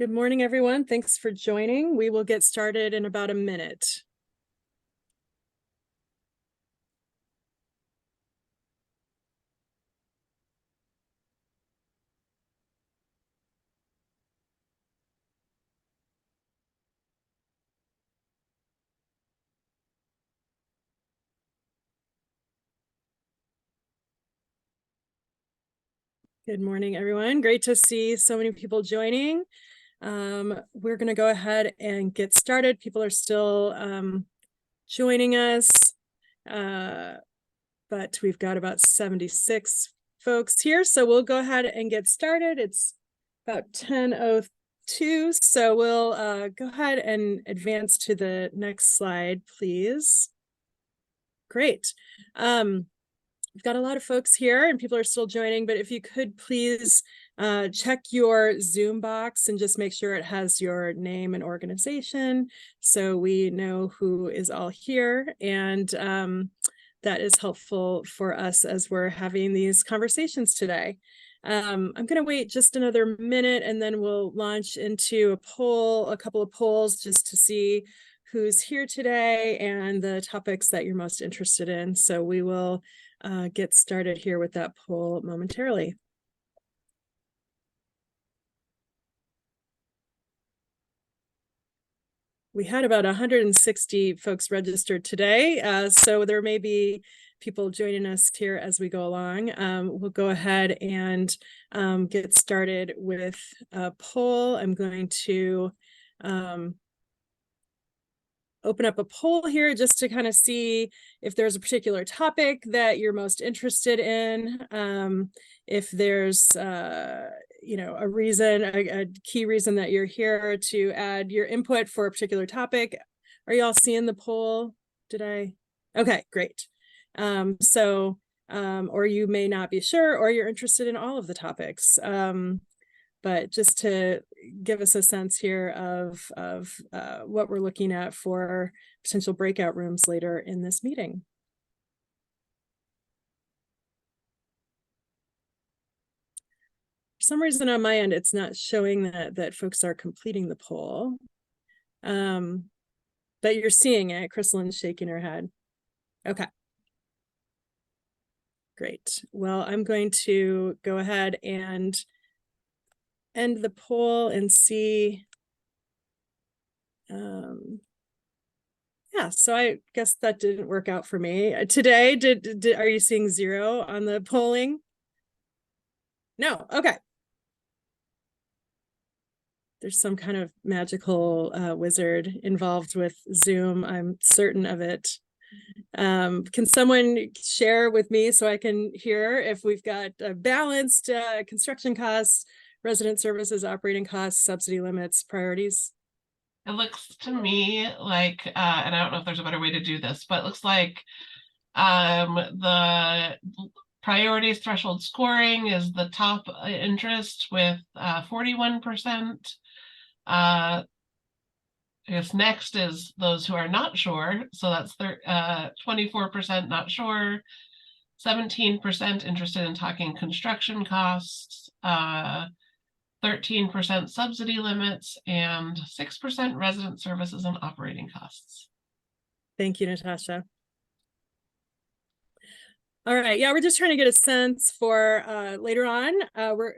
Good morning, everyone. Thanks for joining. We will get started in about a minute. Good morning, everyone. Great to see so many people joining. We're going to go ahead and get started. People are still joining us, but we've got about 76 folks here, so we'll go ahead and get started. It's about 10:02, so we'll go ahead and advance to the next slide, please. Great. We've got a lot of folks here and people are still joining, but if you could please check your Zoom box and just make sure it has your name and organization so we know who is all here. And that is helpful for us as we're having these conversations today. I'm going to wait just another minute and then we'll launch into a couple of polls just to see who's here today and the topics that you're most interested in. So we will get started here with that poll momentarily. We had about 160 folks registered today, so there may be people joining us here as we go along. We'll go ahead and get started with a poll. I'm going to open up a poll here just to kind of see if there's a particular topic that you're most interested in. If there's, a reason, a key reason that you're here to add your input for a particular topic. Are you all seeing the poll? Okay, great. Or you may not be sure, or you're interested in all of the topics. But just to give us a sense here of what we're looking at for potential breakout rooms later in this meeting. For some reason on my end, it's not showing that folks are completing the poll. But you're seeing it. Crystalline's shaking her head. Okay. Great. Well, I'm going to go ahead and end the poll and see. Yeah, so I guess that didn't work out for me. Today, are you seeing 0 on the polling? No, okay. There's some kind of magical wizard involved with Zoom. I'm certain of it. Can someone share with me so I can hear if we've got balanced construction costs, resident services, operating costs, subsidy limits, priorities? It looks to me like, and I don't know if there's a better way to do this, but it looks like the priorities threshold scoring is the top interest with 41%. I guess next is those who are not sure. So that's 24% not sure, 17% interested in talking construction costs, 13% subsidy limits, and 6% resident services and operating costs. Thank you, Natasha. All right, yeah, we're just trying to get a sense for later on.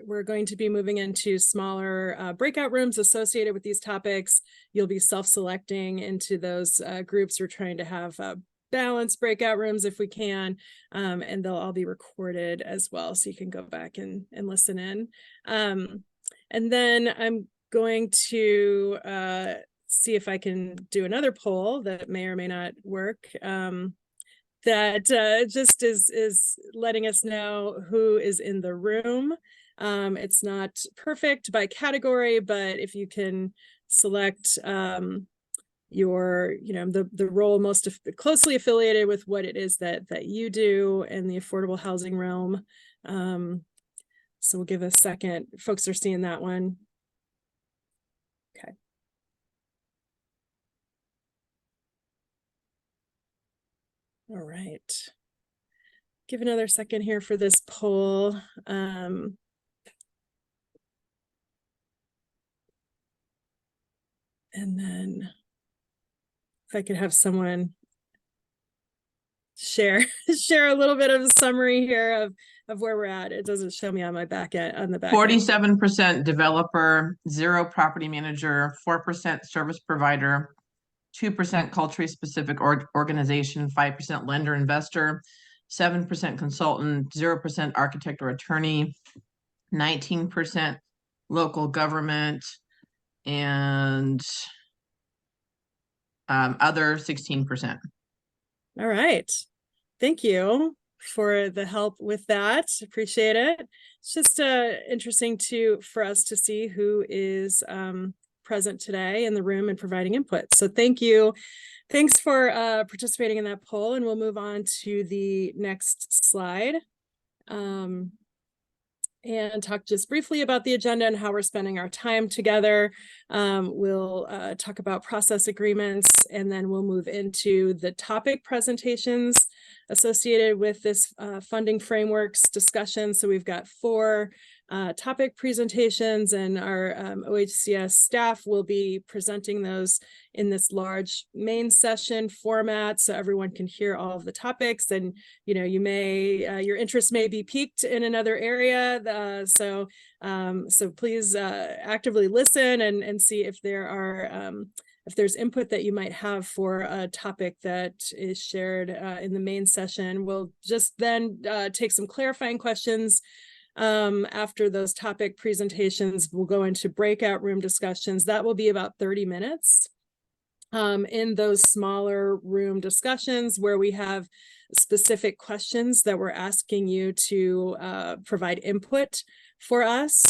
We're going to be moving into smaller breakout rooms associated with these topics. You'll be self-selecting into those groups. We're trying to have balanced breakout rooms if we can, and they'll all be recorded as well, so you can go back and listen in. And then I'm going to see if I can do another poll that may or may not work. That just is letting us know who is in the room. It's not perfect by category, but if you can select your, the role most closely affiliated with what it is that you do in the affordable housing realm. So we'll give a second. Folks are seeing that one. Okay. All right. Give another second here for this poll. And then if I could have someone share a little bit of a summary here of where we're at. It doesn't show me on my back end, on the back end. 47% developer, 0 property manager, 4% service provider, 2% culturally specific organization, 5% lender investor, 7% consultant, 0% architect or attorney, 19% local government, and other 16%. All right. Thank you for the help with that. Appreciate it. It's just interesting for us to see who is present today in the room and providing input. So thank you. Thanks for participating in that poll, and we'll move on to the next slide. And talk just briefly about the agenda and how we're spending our time together. We'll talk about process agreements, and then we'll move into the topic presentations associated with this funding frameworks discussion. So we've got 4 topic presentations, and our OHCS staff will be presenting those in this large main session format, so everyone can hear all of the topics. And you may your interest may be piqued in another area, so please actively listen and see if there are if there's input that you might have for a topic that is shared in the main session. We'll just then take some clarifying questions. After those topic presentations, we'll go into breakout room discussions. That will be about 30 minutes. In those smaller room discussions where we have specific questions that we're asking you to provide input for us.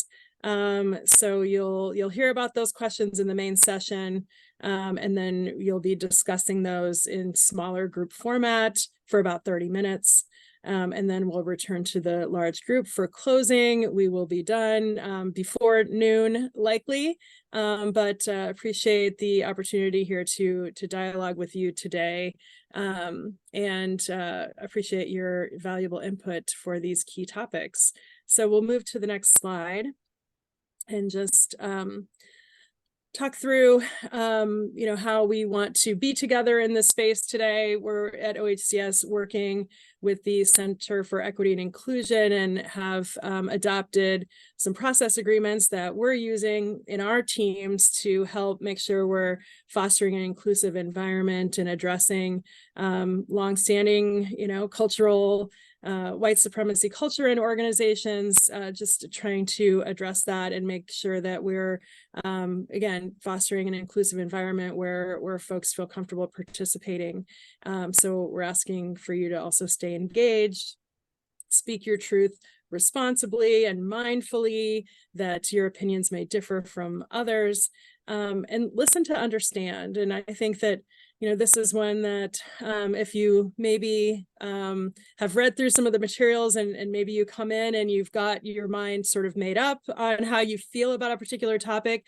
So you'll hear about those questions in the main session, and then you'll be discussing those in smaller group format for about 30 minutes. And then we'll return to the large group for closing. We will be done before noon, likely, but appreciate the opportunity here to dialogue with you today, and appreciate your valuable input for these key topics. So we'll move to the next slide and just talk through how we want to be together in this space today. We're at OHCS working with the Center for Equity and Inclusion, and have adopted some process agreements that we're using in our teams to help make sure we're fostering an inclusive environment and addressing longstanding cultural white supremacy culture in organizations, just trying to address that and make sure that we're, again, fostering an inclusive environment where folks feel comfortable participating. So we're asking for you to also stay engaged, speak your truth responsibly and mindfully, that your opinions may differ from others, and listen to understand. And I think that this is one that if you maybe have read through some of the materials, and maybe you come in and you've got your mind sort of made up on how you feel about a particular topic,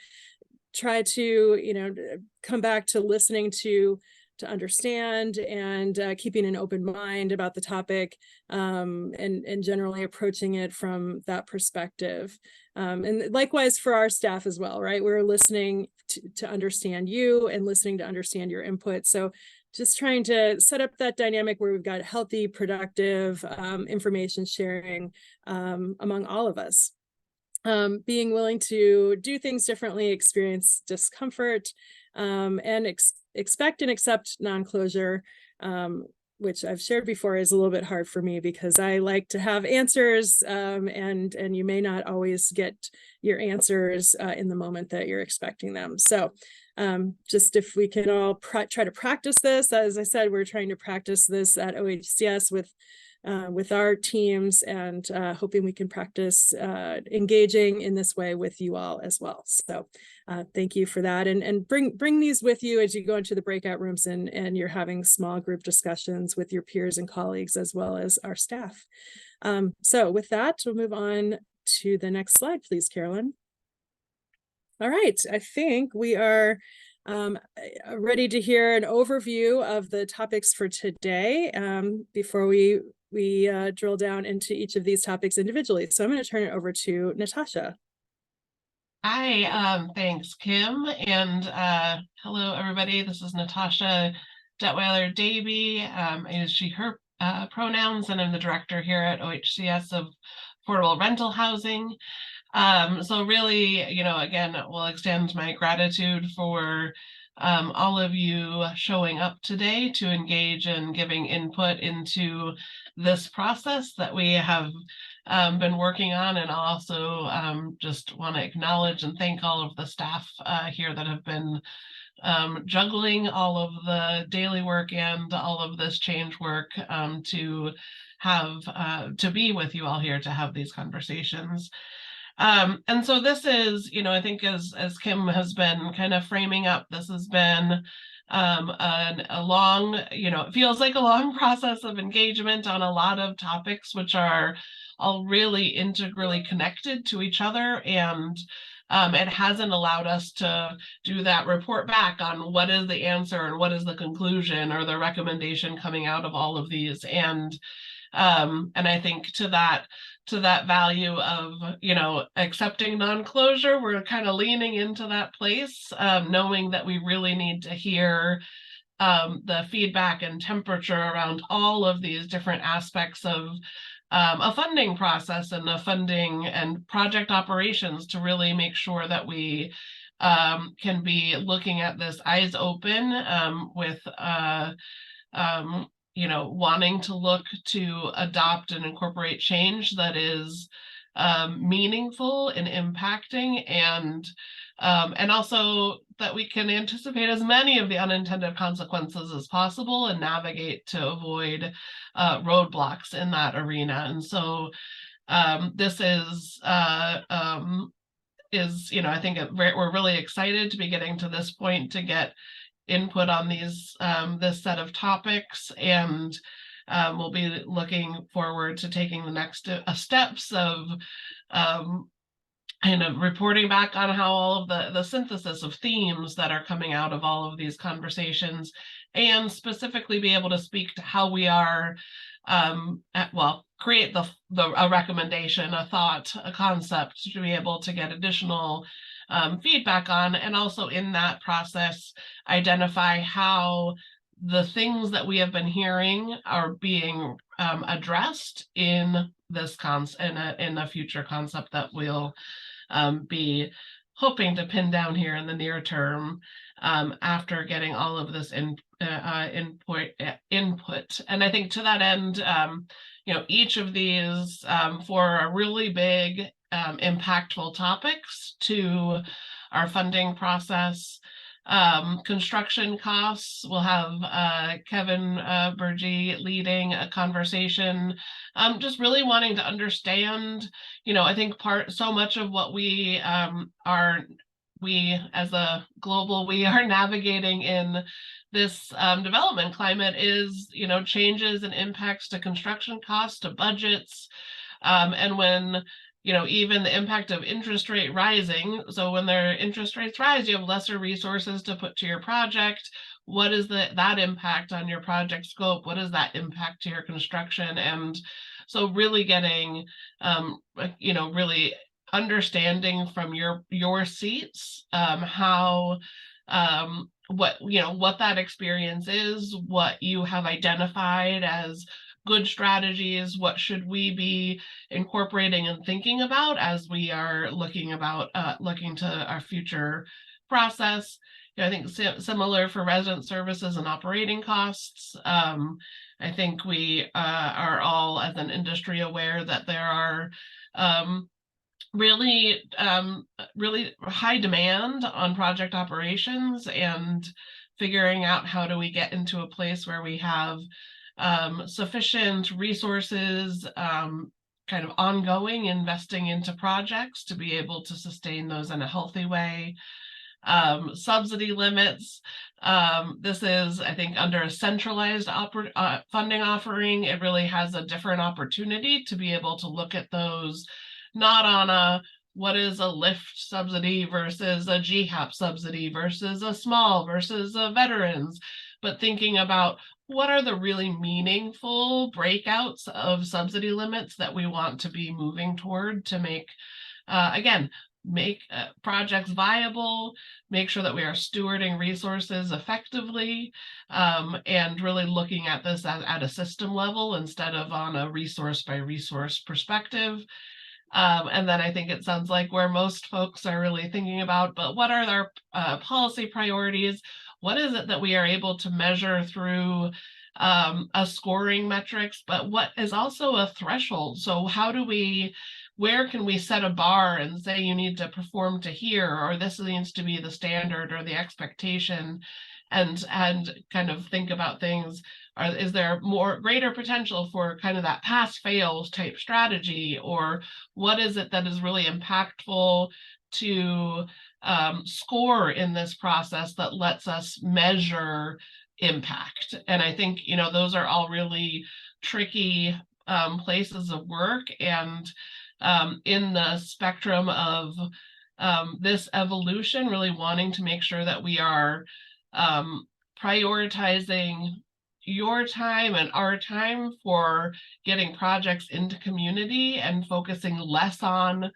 try to come back to listening to understand, and keeping an open mind about the topic, and generally approaching it from that perspective. And likewise for our staff as well, right? We're listening to understand you and listening to understand your input. So just trying to set up that dynamic where we've got healthy, productive information sharing among all of us. Being willing to do things differently, experience discomfort, and expect and accept non-closure, which I've shared before is a little bit hard for me because I like to have answers, and you may not always get your answers in the moment that you're expecting them. So just if we can all try to practice this, as I said, we're trying to practice this at OHCS with our teams, and hoping we can practice engaging in this way with you all as well. So thank you for that, and bring these with you as you go into the breakout rooms and you're having small group discussions with your peers and colleagues as well as our staff. So with that, we'll move on to the next slide, please, Carolyn. All right, I think we are ready to hear an overview of the topics for today before we drill down into each of these topics individually. So I'm going to turn it over to Natasha. Hi, thanks, Kim, and hello, everybody. This is Natasha Detweiler Davy. I use she, her pronouns, and I'm the director here at OHCS of Affordable Rental Housing. So really, you know, again, we'll extend my gratitude for all of you showing up today to engage and giving input into this process that we have been working on, and also just want to acknowledge and thank all of the staff here that have been juggling all of the daily work and all of this change work to have to be with you all here to have these conversations. And so this is, you know, I think as Kim has been kind of framing up, this has been a long, you know, it feels like a long process of engagement on a lot of topics, which are all really integrally connected to each other. And it hasn't allowed us to do that report back on what is the answer and what is the conclusion or the recommendation coming out of all of these. And I think to that value of, you know, accepting non-closure, we're kind of leaning into that place, knowing that we really need to hear the feedback and temperature around all of these different aspects of a funding process and the funding and project operations to really make sure that we can be looking at this eyes open with you know, wanting to look to adopt and incorporate change that is meaningful and impacting, and also that we can anticipate as many of the unintended consequences as possible and navigate to avoid roadblocks in that arena. And so this is, you know, I think we're really excited to be getting to this point to get input on these this set of topics, and we'll be looking forward to taking the next steps of kind of reporting back on how all of the synthesis of themes that are coming out of all of these conversations, and specifically be able to speak to how we are create a recommendation, a thought, a concept to be able to get additional feedback on, and also in that process identify how the things that we have been hearing are being addressed in this in a future concept that we'll be hoping to pin down here in the near term after getting all of this input. And I think to that end, you know, each of these for a really big impactful topics to our funding process. Construction costs, we'll have Kevin Burgee leading a conversation, just really wanting to understand, you know, I think so much of what we as a global, we are navigating in this development climate is, you know, changes and impacts to construction costs, to budgets, and when, you know, even the impact of interest rate rising. So when their interest rates rise, you have lesser resources to put to your project. What is that impact on your project scope? What is that impact to your construction? And so really getting, you know, really understanding from your seats how what that experience is, what you have identified as good strategies, what should we be incorporating and thinking about as we are looking to our future process. You know, I think similar for resident services and operating costs. I think we are all as an industry aware that there are really high demand on project operations, and figuring out how do we get into a place where we have sufficient resources, kind of ongoing investing into projects to be able to sustain those in a healthy way. Subsidy limits. This is, I think, under a centralized funding offering, it really has a different opportunity to be able to look at those, not on a what is a lift subsidy versus a GHAP subsidy versus a small versus a veterans, but thinking about what are the really meaningful breakouts of subsidy limits that we want to be moving toward to make, again, make projects viable, make sure that we are stewarding resources effectively, and really looking at this at a system level instead of on a resource by resource perspective. And then I think it sounds like where most folks are really thinking about, but what are our policy priorities? What is it that we are able to measure through a scoring metrics, but what is also a threshold? So how do where can we set a bar and say you need to perform to here, or this needs to be the standard or the expectation, and kind of think about things. Is there greater potential for kind of that pass fails type strategy, or what is it that is really impactful to score in this process that lets us measure impact? And I think, you know, those are all really tricky places of work, and in the spectrum of this evolution, really wanting to make sure that we are prioritizing your time and our time for getting projects into community and focusing less on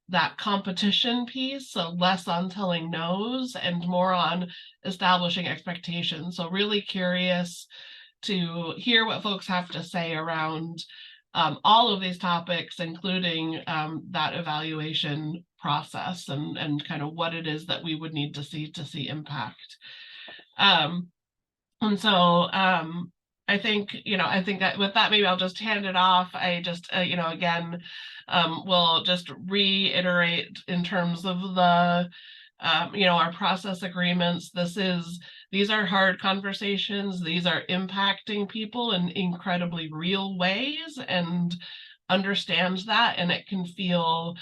that competition piece, so less on telling no's and more on establishing expectations. So really curious to hear what folks have to say around all of these topics, including that evaluation process and kind of what it is that we would need to see impact. And so I think, you know, with that, maybe I'll just hand it off. I just, you know, again, we'll just reiterate in terms of the, you know, our process agreements. These are hard conversations. These are impacting people in incredibly real ways, and understand that. And it can feel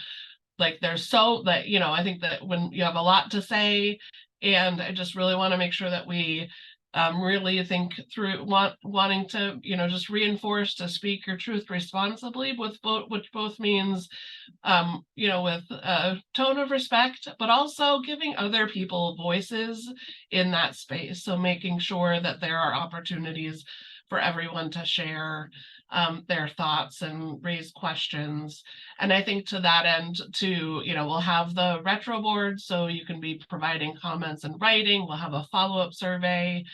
like there's that, you know, I think that when you have a lot to say, and I just really want to make sure that we really think through wanting to, you know, just reinforce to speak your truth responsibly, which both means, you know, with a tone of respect, but also giving other people voices in that space. So making sure that there are opportunities for everyone to share their thoughts and raise questions. And I think to that end too, you know, we'll have the retro board, so you can be providing comments in writing. We'll have a follow-up survey.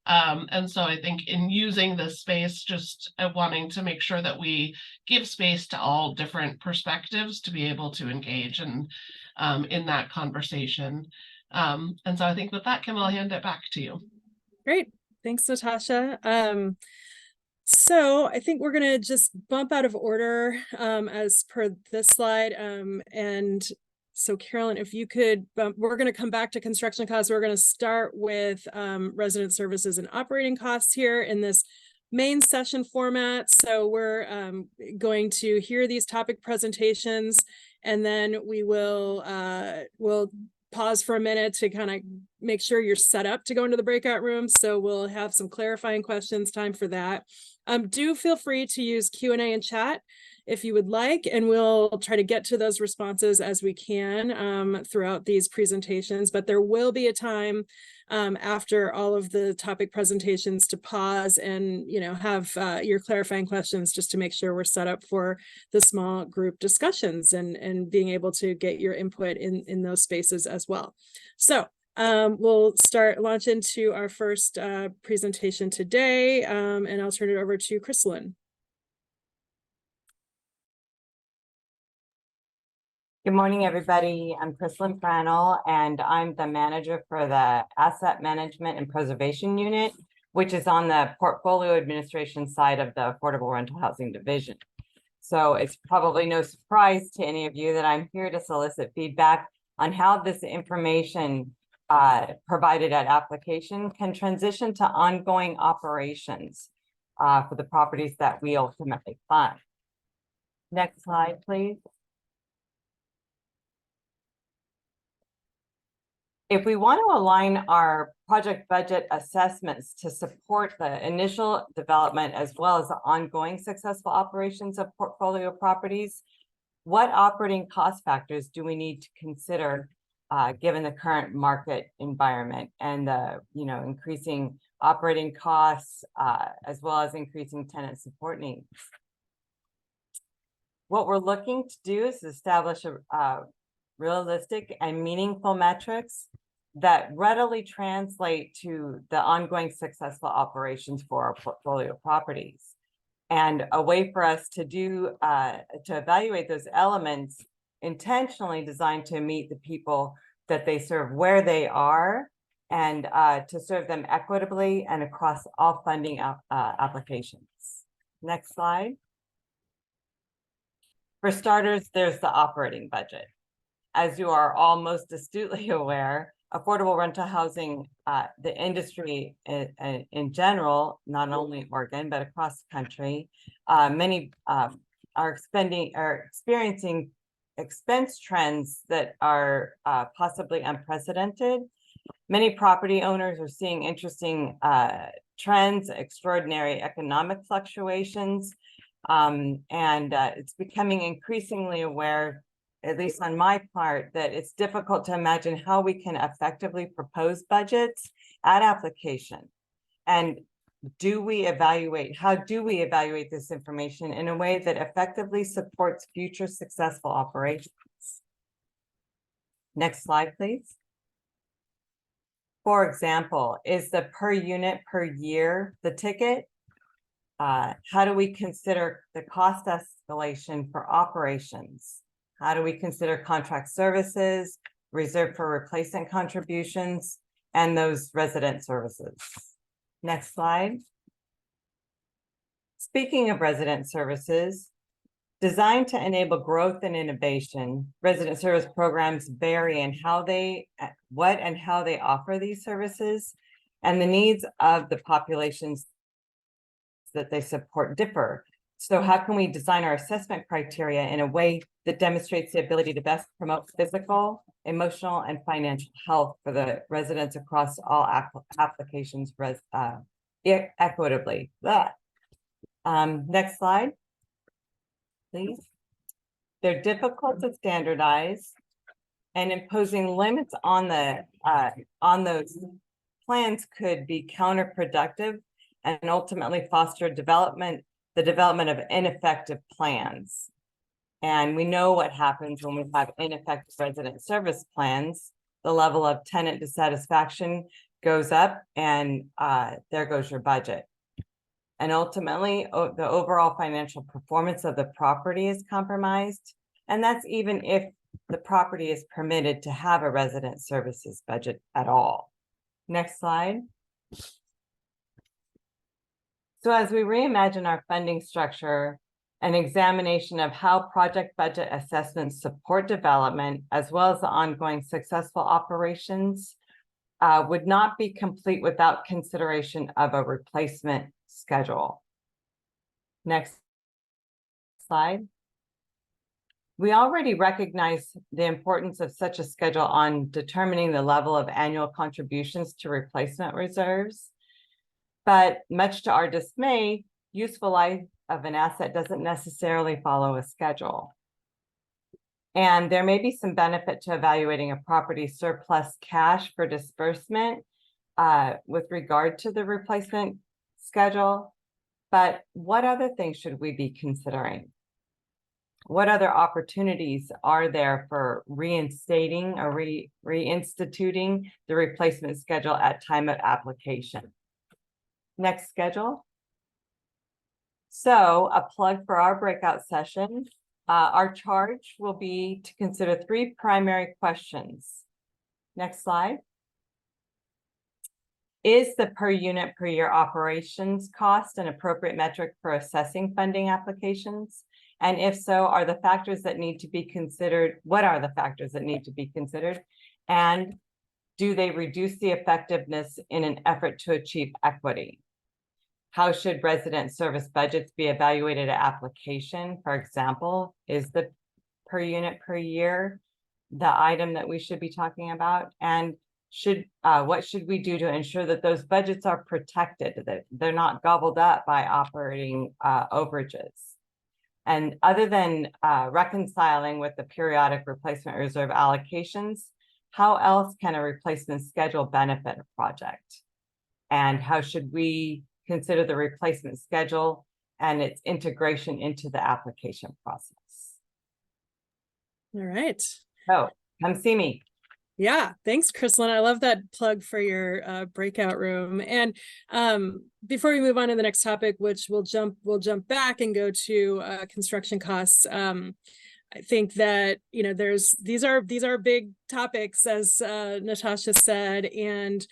And so I think in using this space, just wanting to make sure that we give space to all different perspectives to be able to engage in that conversation. And so I think with that, Kim, I'll hand it back to you. Great. Thanks, Natasha. So I think we're going to just bump out of order as per this slide. And so Carolyn, if you could, we're going to come back to construction costs. We're going to start with resident services and operating costs here in this main session format. So we're going to hear these topic presentations, and then we will we'll pause for a minute to kind of make sure you're set up to go into the breakout room. So we'll have some clarifying questions, time for that. Do feel free to use Q&A and chat if you would like, and we'll try to get to those responses as we can throughout these presentations. But there will be a time after all of the topic presentations to pause and, you know, have your clarifying questions, just to make sure we're set up for the small group discussions and being able to get your input in those spaces as well. So we'll launch into our first presentation today, and I'll turn it over to Chrysalyn. Good morning, everybody. I'm Chrysalyn Frannell, and I'm the manager for the Asset Management and Preservation Unit, which is on the portfolio administration side of the Affordable Rental Housing Division. So it's probably no surprise to any of you that I'm here to solicit feedback on how this information provided at application can transition to ongoing operations for the properties that we ultimately fund. Next slide, please. If we want to align our project budget assessments to support the initial development as well as the ongoing successful operations of portfolio properties, what operating cost factors do we need to consider given the current market environment and the increasing operating costs as well as increasing tenant support needs? What we're looking to do is establish a realistic, and meaningful metrics that readily translate to the ongoing successful operations for our portfolio properties. And a way for us to do, to evaluate those elements intentionally designed to meet the people that they serve where they are, and to serve them equitably and across all funding applications. Next slide. For starters, there's the operating budget. As you are all most astutely aware, affordable rental housing, the industry in general, not only Oregon, but across the country, many are experiencing expense trends that are possibly unprecedented. Many property owners are seeing interesting trends, extraordinary economic fluctuations, and it's becoming increasingly aware, at least on my part, that it's difficult to imagine how we can effectively propose budgets at application. And how do we evaluate this information in a way that effectively supports future successful operations? Next slide, please. For example, is the per unit per year the ticket? How do we consider the cost escalation for operations? How do we consider contract services, reserve for replacement contributions, and those resident services? Next slide. Speaking of resident services, designed to enable growth and innovation, resident service programs vary in what and how they offer these services, and the needs of the populations that they support differ. So how can we design our assessment criteria in a way that demonstrates the ability to best promote physical, emotional, and financial health for the residents across all applications equitably? Next slide, please. They're difficult to standardize, and imposing limits on those plans could be counterproductive and ultimately foster the development of ineffective plans. And we know what happens when we have ineffective resident service plans. The level of tenant dissatisfaction goes up, and there goes your budget. And ultimately, the overall financial performance of the property is compromised. And that's even if the property is permitted to have a resident services budget at all. Next slide. So as we reimagine our funding structure, an examination of how project budget assessments support development, as well as the ongoing successful operations, would not be complete without consideration of a replacement schedule. Next slide. We already recognize the importance of such a schedule on determining the level of annual contributions to replacement reserves. But much to our dismay, useful life of an asset doesn't necessarily follow a schedule. And there may be some benefit to evaluating a property's surplus cash for disbursement with regard to the replacement schedule. But what other things should we be considering? What other opportunities are there for reinstating or reinstituting the replacement schedule at time of application? Next schedule. So a plug for our breakout session. Our charge will be to consider 3 primary questions. Next slide. Is the per unit per year operations cost an appropriate metric for assessing funding applications? And if so, are the factors that need to be considered? What are the factors that need to be considered? And do they reduce the effectiveness in an effort to achieve equity? How should resident service budgets be evaluated at application? For example, is the per unit per year the item that we should be talking about? And what should we do to ensure that those budgets are protected, that they're not gobbled up by operating overages? And other than reconciling with the periodic replacement reserve allocations, how else can a replacement schedule benefit a project? And how should we consider the replacement schedule and its integration into the application process? All right. Oh, Come see me. Yeah, thanks, Chrislyn. I love that plug for your breakout room. And before we move on to the next topic, which we'll jump back and go to construction costs. I think that, you know, these are big topics, as Natasha said, and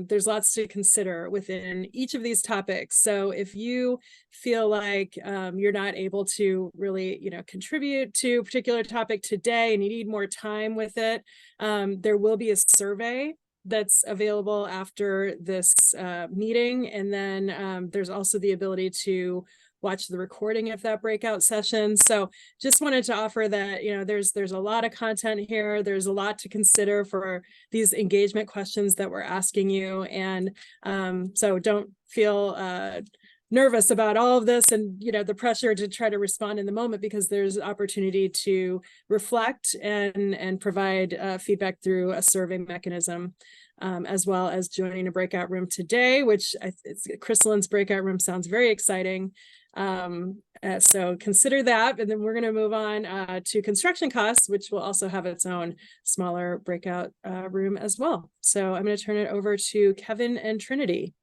there's lots to consider within each of these topics. So if you feel like you're not able to really, you know, contribute to a particular topic today and you need more time with it, there will be a survey that's available after this meeting. And then there's also the ability to watch the recording of that breakout session. So just wanted to offer that, you know, there's a lot of content here. There's a lot to consider for these engagement questions that we're asking you. And so don't feel nervous about all of this and, you know, the pressure to try to respond in the moment, because there's opportunity to reflect and provide feedback through a survey mechanism. As well as joining a breakout room today, which Chrislyn's breakout room sounds very exciting. So consider that. And then we're going to move on to construction costs, which will also have its own smaller breakout room as well. So I'm going to turn it over to Kevin and Trinity.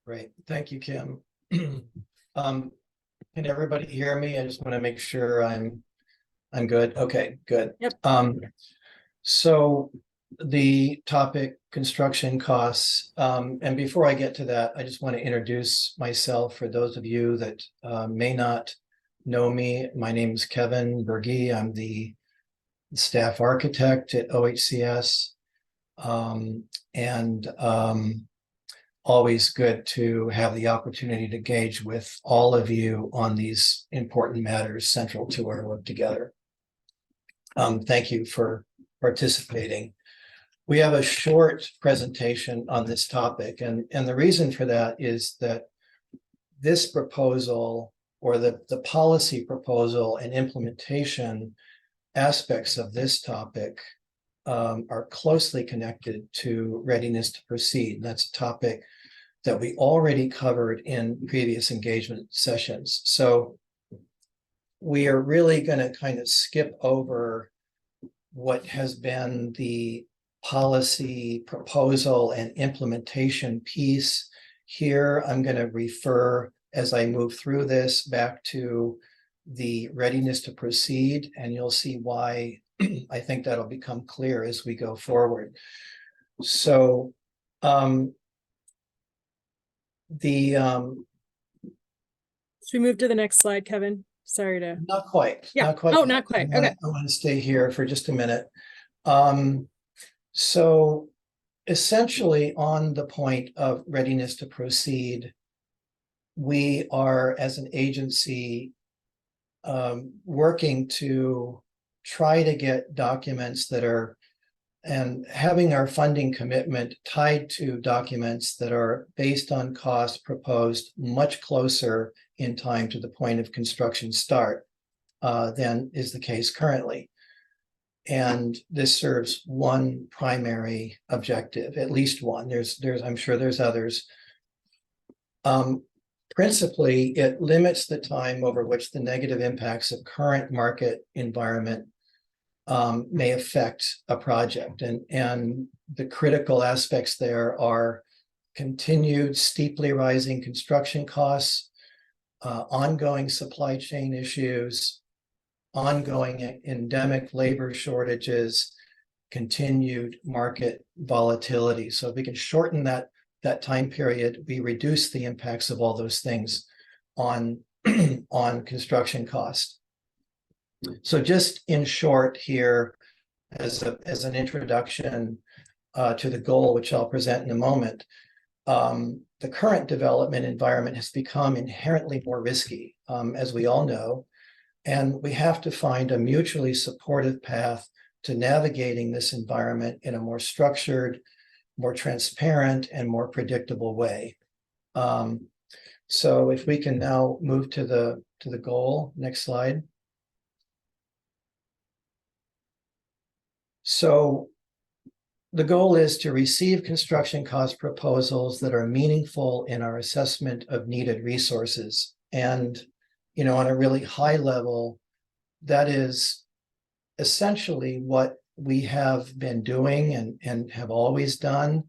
Great. Thank you, Kim. Can everybody hear me? I just want to make sure I'm good. Okay, good. Yep. So the topic construction costs, and before I get to that, I just want to introduce myself for those of you that may not know me. My name is Kevin Berge. I'm the staff architect at OHCS, and always good to have the opportunity to engage with all of you on these important matters central to our work together. Thank you for participating. We have a short presentation on this topic, and the reason for that is that this proposal, or the policy proposal and implementation aspects of this topic are closely connected to readiness to proceed. That's a topic that we already covered in previous engagement sessions. So we are really going to kind of skip over what has been the policy proposal and implementation piece here. I'm going to refer, as I move through this, back to the readiness to proceed, and you'll see why I think that'll become clear as we go forward. So Should we move to the next slide, Kevin? Sorry to. not quite. Yeah. Not quite. Oh, not quite. Okay. I want to stay here for just a minute. So essentially, on the point of readiness to proceed, we are, as an agency, working to try to get documents that are, and having our funding commitment tied to documents that are based on cost proposed much closer in time to the point of construction start than is the case currently. And this serves one primary objective, at least one. I'm sure there's others. Principally, it limits the time over which the negative impacts of current market environment may affect a project. And the critical aspects there are continued steeply rising construction costs, ongoing supply chain issues, ongoing endemic labor shortages, continued market volatility. So if we can shorten that time period, we reduce the impacts of all those things on construction cost. So just in short here, as an introduction to the goal, which I'll present in a moment, the current development environment has become inherently more risky, as we all know, and we have to find a mutually supportive path to navigating this environment in a more structured, more transparent, and more predictable way. So if we can now move to the goal, next slide. So the goal is to receive construction cost proposals that are meaningful in our assessment of needed resources. And, you know, on a really high level, that is essentially what we have been doing and have always done.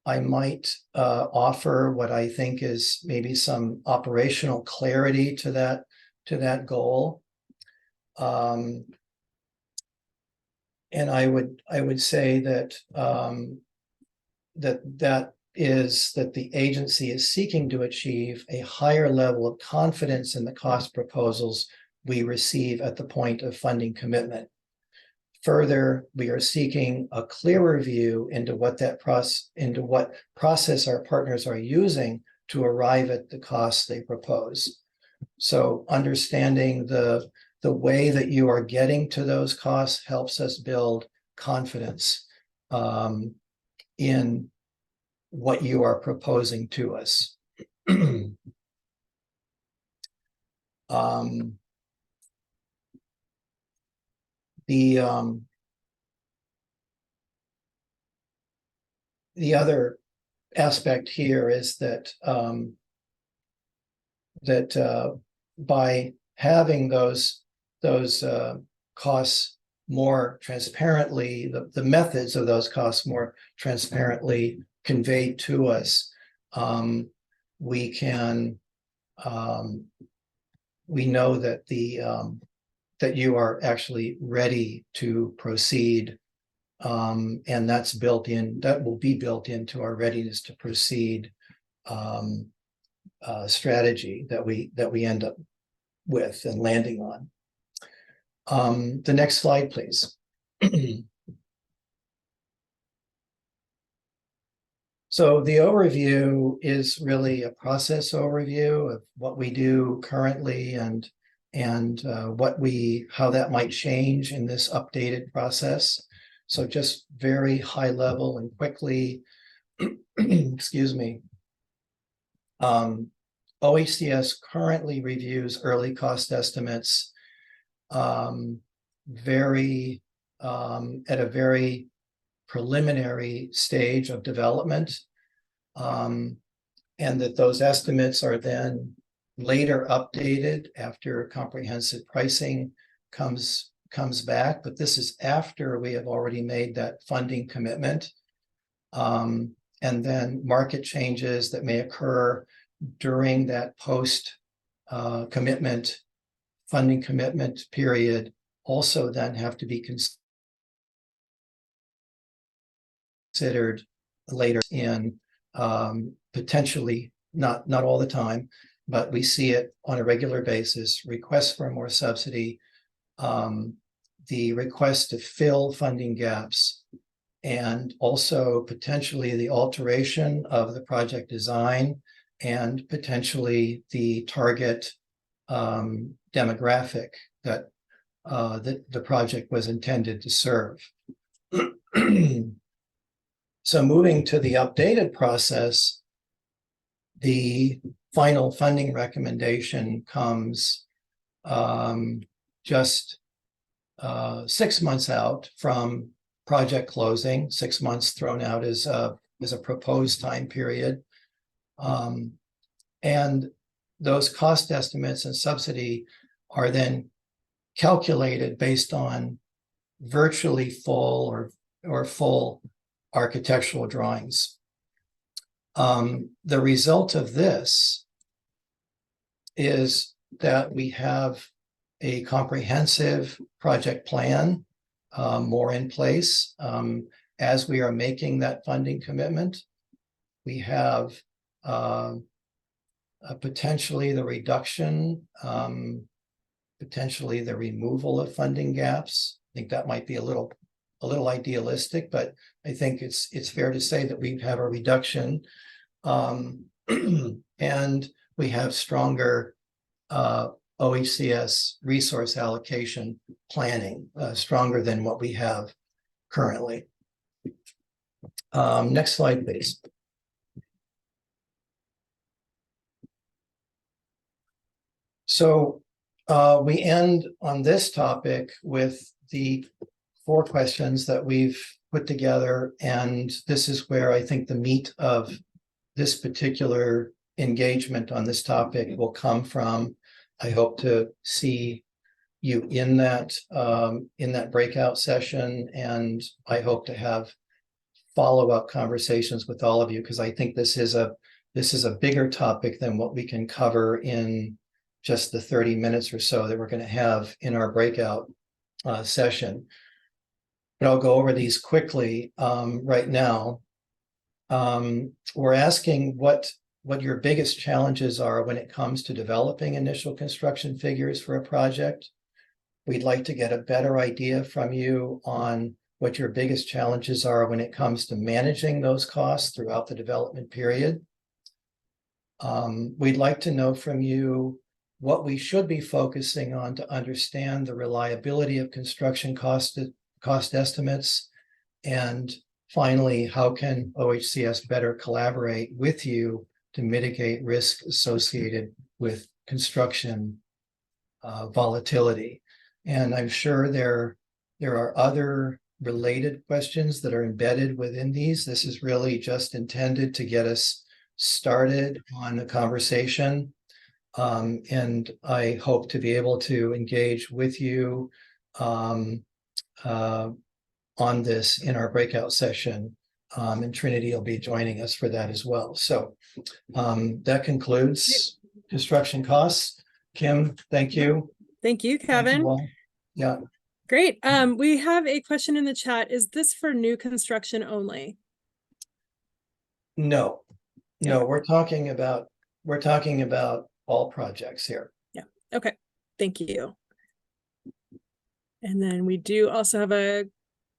I might offer what I think is maybe some operational clarity to that goal. And I would say that that is that the agency is seeking to achieve a higher level of confidence in the cost proposals we receive at the point of funding commitment. Further, we are seeking a clearer view into what process our partners are using to arrive at the costs they propose. So understanding the way that you are getting to those costs helps us build confidence in what you are proposing to us. The other aspect here is that by having those costs more transparently, the methods of those costs more transparently conveyed to us, we know that that you are actually ready to proceed, and that will be built into our readiness to proceed strategy that we end up with and landing on. The next slide, please. So the overview is really a process overview of what we do currently and how that might change in this updated process. So just very high level and quickly, excuse me. OHCS currently reviews early cost estimates at a very preliminary stage of development, and that those estimates are then later updated after comprehensive pricing comes back. But this is after we have already made that funding commitment, and then market changes that may occur during that post funding commitment period also then have to be considered later in, potentially not all the time, but we see it on a regular basis, requests for more subsidy, the request to fill funding gaps, and also potentially the alteration of the project design and potentially the target demographic that the project was intended to serve. So moving to the updated process, the final funding recommendation comes just 6 months out from project closing. 6 months thrown out as a proposed time period. And those cost estimates and subsidy are then calculated based on virtually full or full architectural drawings. The result of this is that we have a comprehensive project plan more in place as we are making that funding commitment. We have potentially the reduction, potentially the removal of funding gaps. I think that might be a little idealistic, but I think it's fair to say that we have a reduction, and we have stronger OHCS resource allocation planning, stronger than what we have currently. Next slide, please. So we end on this topic with the 4 questions that we've put together, and this is where I think the meat of this particular engagement on this topic will come from. I hope to see you in that breakout session, and I hope to have follow-up conversations with all of you, because I think this is a bigger topic than what we can cover in just the 30 minutes or so that we're going to have in our breakout session. But I'll go over these quickly right now. We're asking what your biggest challenges are when it comes to developing initial construction figures for a project. We'd like to get a better idea from you on what your biggest challenges are when it comes to managing those costs throughout the development period. We'd like to know from you what we should be focusing on to understand the reliability of construction cost estimates. And finally, how can OHCS better collaborate with you to mitigate risk associated with construction volatility? And I'm sure there are other related questions that are embedded within these. This is really just intended to get us started on a conversation. And I hope to be able to engage with you on this in our breakout session. And Trinity will be joining us for that as well. So that concludes construction costs. Kim, thank you. Thank you, Kevin. Yeah. Great. We have a question in the chat. Is this for new construction only? No, we're talking about all projects here. Yeah. Okay. Thank you. And then we do also have a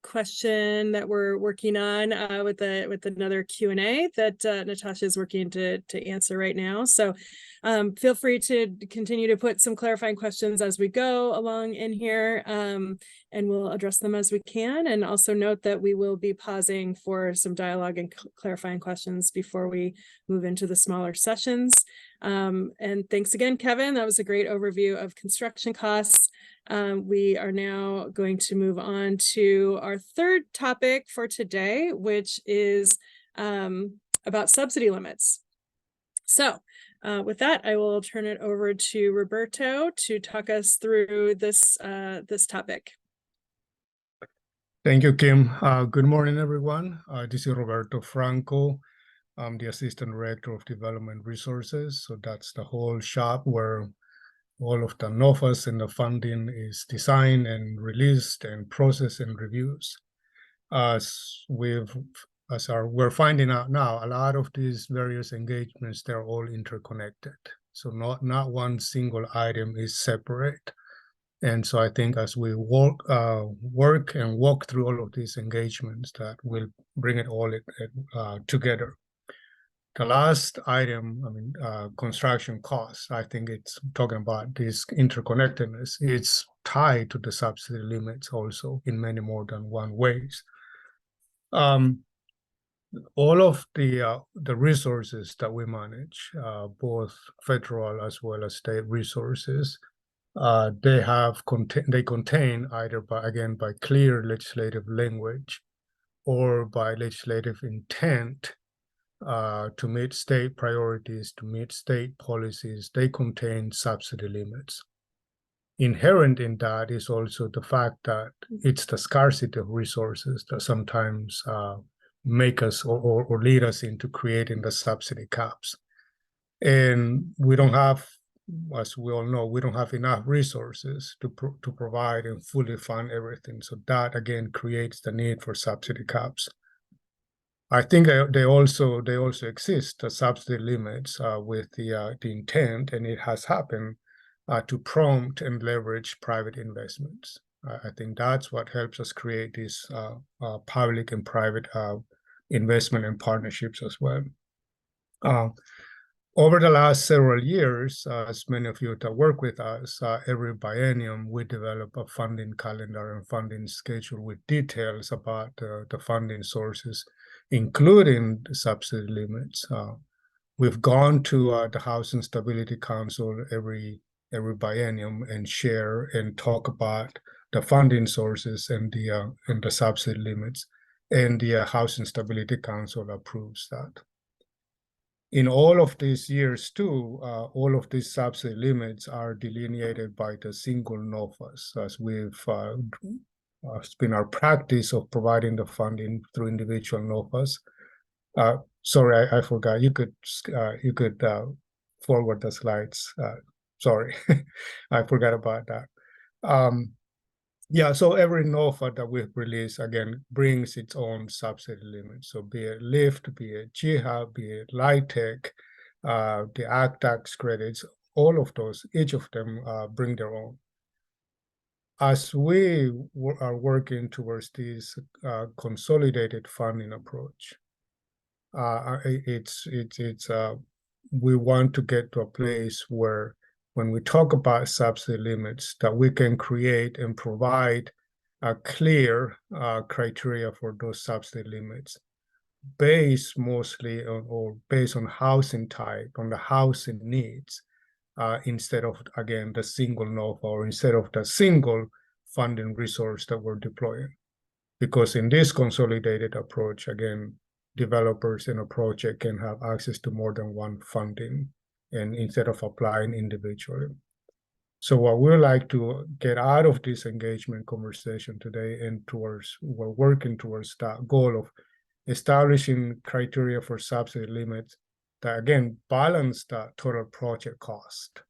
question that we're working on with another Q&A that Natasha is working to answer right now. So feel free to continue to put some clarifying questions as we go along in here, and we'll address them as we can. And also note that we will be pausing for some dialogue and clarifying questions before we move into the smaller sessions. And thanks again, Kevin. That was a great overview of construction costs. We are now going to move on to our third topic for today, which is about subsidy limits. So with that, I will turn it over to Roberto to talk us through this topic. Thank you, Kim. Good morning, everyone. This is Roberto Franco. I'm the Assistant Director of Development Resources. So that's the whole shop where all of the NOFAs and the funding is designed and released and processed and reviews. We're finding out now, a lot of these various engagements, they're all interconnected. So not one single item is separate. And so I think as we work and walk through all of these engagements, that will bring it all together. The last item, construction costs, I think it's talking about this interconnectedness. It's tied to the subsidy limits also in many more than one ways. All of the resources that we manage, both federal as well as state resources, they contain either by clear legislative language or by legislative intent to meet state priorities, to meet state policies. They contain subsidy limits. Inherent in that is also the fact that it's the scarcity of resources that sometimes make us or lead us into creating the subsidy caps. And we don't have, as we all know, we don't have enough resources to provide and fully fund everything. So that again creates the need for subsidy caps. I think they also exist, the subsidy limits with the intent, and it has happened to prompt and leverage private investments. I think that's what helps us create these public and private investment and partnerships as well. Over the last several years, as many of you that work with us, every biennium we develop a funding calendar and funding schedule with details about the funding sources, including the subsidy limits. We've gone to the Housing Stability Council every biennium and share and talk about the funding sources and the subsidy limits, and the Housing Stability Council approves that. In all of these years too, all of these subsidy limits are delineated by the single NOFAs, as it's been our practice of providing the funding through individual NOFAs. Sorry, I forgot. You could forward the slides. Sorry, I forgot about that. Yeah, so every NOFA that we've released, again, brings its own subsidy limit. So be it LIFT, be it GHAB, be it LIHTC, the ARH tax credits, all of those, each of them bring their own. As we are working towards this consolidated funding approach, we want to get to a place where when we talk about subsidy limits, that we can create and provide a clear criteria for those subsidy limits based mostly on, or based on housing type, on the housing needs, instead of, again, the single NOFA, or instead of the single funding resource that we're deploying. Because in this consolidated approach, again, developers in a project can have access to more than one funding, and instead of applying individually. So what we like to get out of this engagement conversation today, and we're working towards that goal of establishing criteria for subsidy limits that, again, balance the total project cost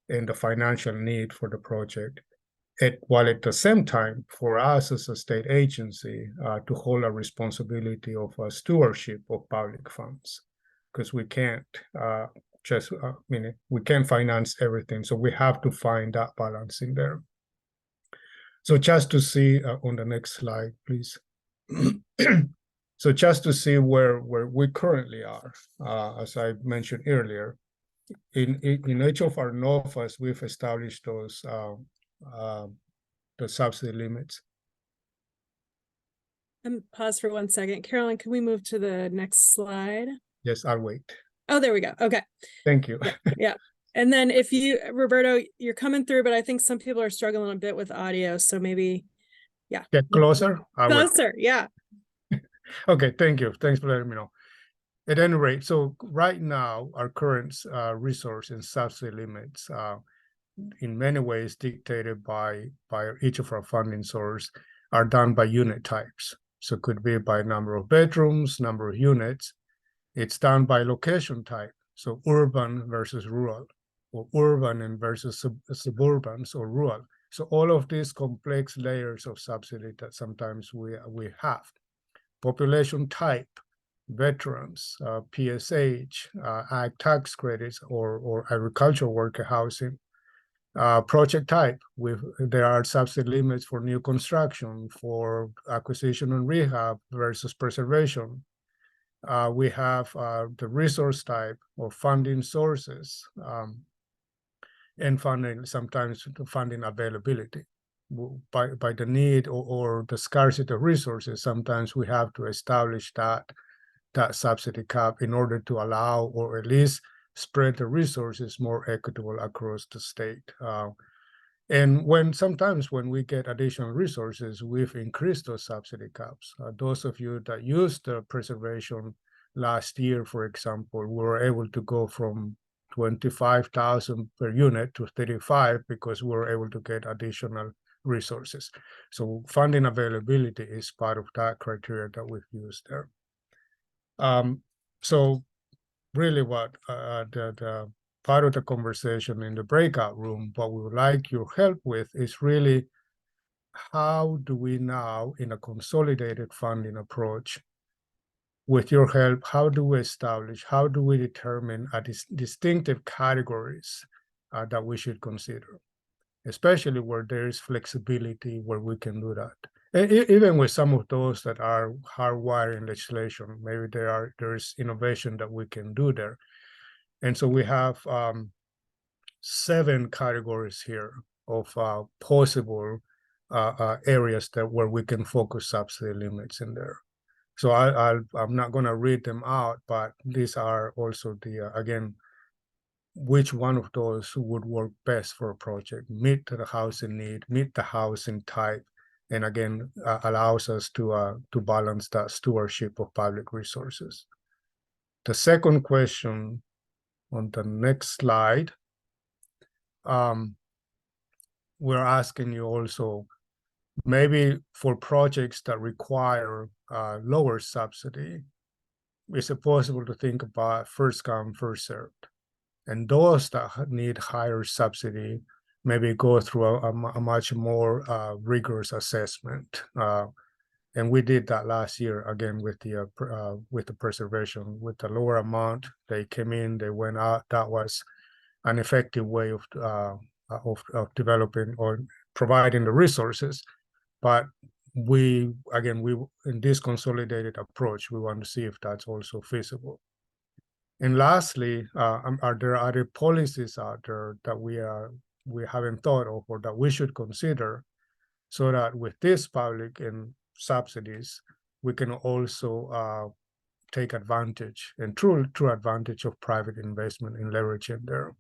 and the financial need for the project, while at the same time, for us as a state agency, to hold a responsibility of a stewardship of public funds, because we can't we can't finance everything. So we have to find that balance in there. So just to see on the next slide, please. So just to see where we currently are, as I mentioned earlier, in each of our NOFAs, we've established those the subsidy limits. And pause for 1 second. Carolyn, can we move to the next slide? Yes, I'll wait. Oh, there we go. Okay. Thank you. Yeah. And then if you, Roberto, you're coming through, but I think some people are struggling a bit with audio. So maybe, yeah. Get closer. Closer. Yeah. Okay. Thank you. Thanks for letting me know. At any rate, so right now, our current resource and subsidy limits, in many ways dictated by each of our funding sources, are done by unit types. So it could be by number of bedrooms, number of units. It's done by location type. So urban versus rural, or urban and versus suburbans or rural. So all of these complex layers of subsidy that sometimes we have. Population type, veterans, PSH, ARH tax credits, or agricultural worker housing. Project type, there are subsidy limits for new construction, for acquisition and rehab versus preservation. We have the resource type or funding sources, and funding, sometimes funding availability. By the need or the scarcity of resources, sometimes we have to establish that subsidy cap in order to allow, or at least spread the resources more equitable across the state. And sometimes when we get additional resources, we've increased those subsidy caps. Those of you that used the preservation last year, for example, we were able to go from 25,000 per unit to 35 because we were able to get additional resources. So funding availability is part of that criteria that we've used there. So really what the part of the conversation in the breakout room, what we would like your help with is really, how do we now, in a consolidated funding approach, with your help, how do we establish, how do we determine distinctive categories that we should consider, especially where there is flexibility, where we can do that. And even with some of those that are hardwired in legislation, maybe there is innovation that we can do there. And so we have 7 categories here of possible areas where we can focus subsidy limits in there. So I'm not going to read them out, but these are also the, again, which one of those would work best for a project, meet the housing need, meet the housing type, and again, allows us to balance that stewardship of public resources. The second question on the next slide, we're asking you also, maybe for projects that require lower subsidy, is it possible to think about first come, first served? And those that need higher subsidy maybe go through a much more rigorous assessment. And we did that last year again with the preservation. With the lower amount, they came in, they went out. That was an effective way of developing or providing the resources. But we in this consolidated approach, we want to see if that's also feasible. And lastly, are there other policies out there that we haven't thought of or that we should consider, so that with this public and subsidies, we can also take advantage and true advantage of private investment and leveraging there.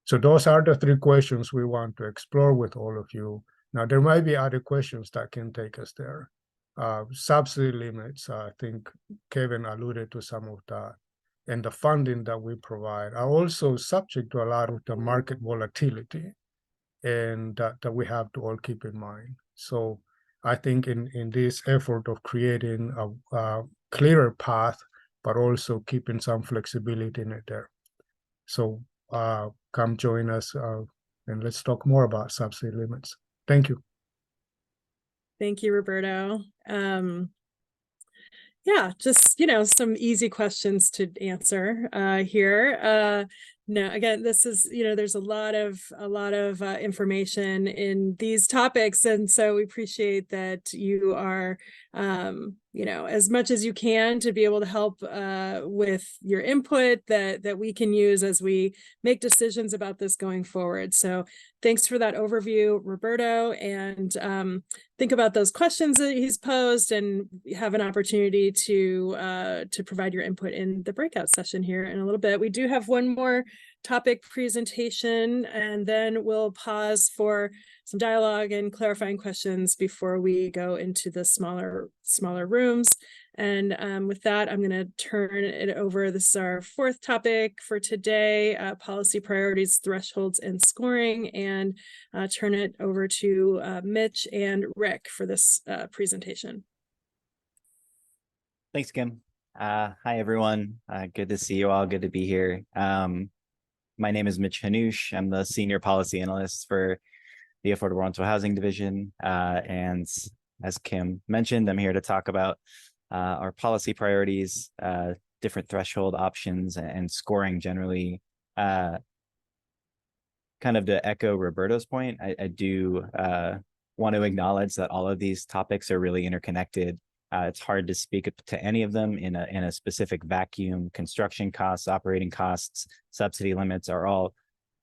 So those are the three questions we want to explore with all of you. Now, there might be other questions that can take us there. Subsidy limits, I think Kevin alluded to some of that. And the funding that we provide are also subject to a lot of the market volatility, and that we have to all keep in mind. So I think in this effort of creating a clearer path, but also keeping some flexibility in it there. So come join us and let's talk more about subsidy limits. Thank you. Thank you, Roberto. Yeah, just, some easy questions to answer here. No, again, this is, there's a lot of information in these topics. And so we appreciate that you are, as much as you can to be able to help with your input that we can use as we make decisions about this going forward. So thanks for that overview, Roberto, and think about those questions that he's posed and have an opportunity to provide your input in the breakout session here in a little bit. We do have one more topic presentation, and then we'll pause for some dialogue and clarifying questions before we go into the smaller rooms. And with that, I'm going to turn it over. This is our fourth topic for today, policy priorities, thresholds, and scoring, and turn it over to Mitch and Rick for this presentation. Thanks, Kim. Hi, everyone. Good to see you all. Good to be here. My name is Mitch Hanoush. I'm the Senior Policy Analyst for the Affordable Rental Housing Division. And as Kim mentioned, I'm here to talk about our policy priorities, different threshold options, and scoring generally. Kind of to echo Roberto's point, I do want to acknowledge that all of these topics are really interconnected. It's hard to speak to any of them in a specific vacuum. Construction costs, operating costs, subsidy limits are all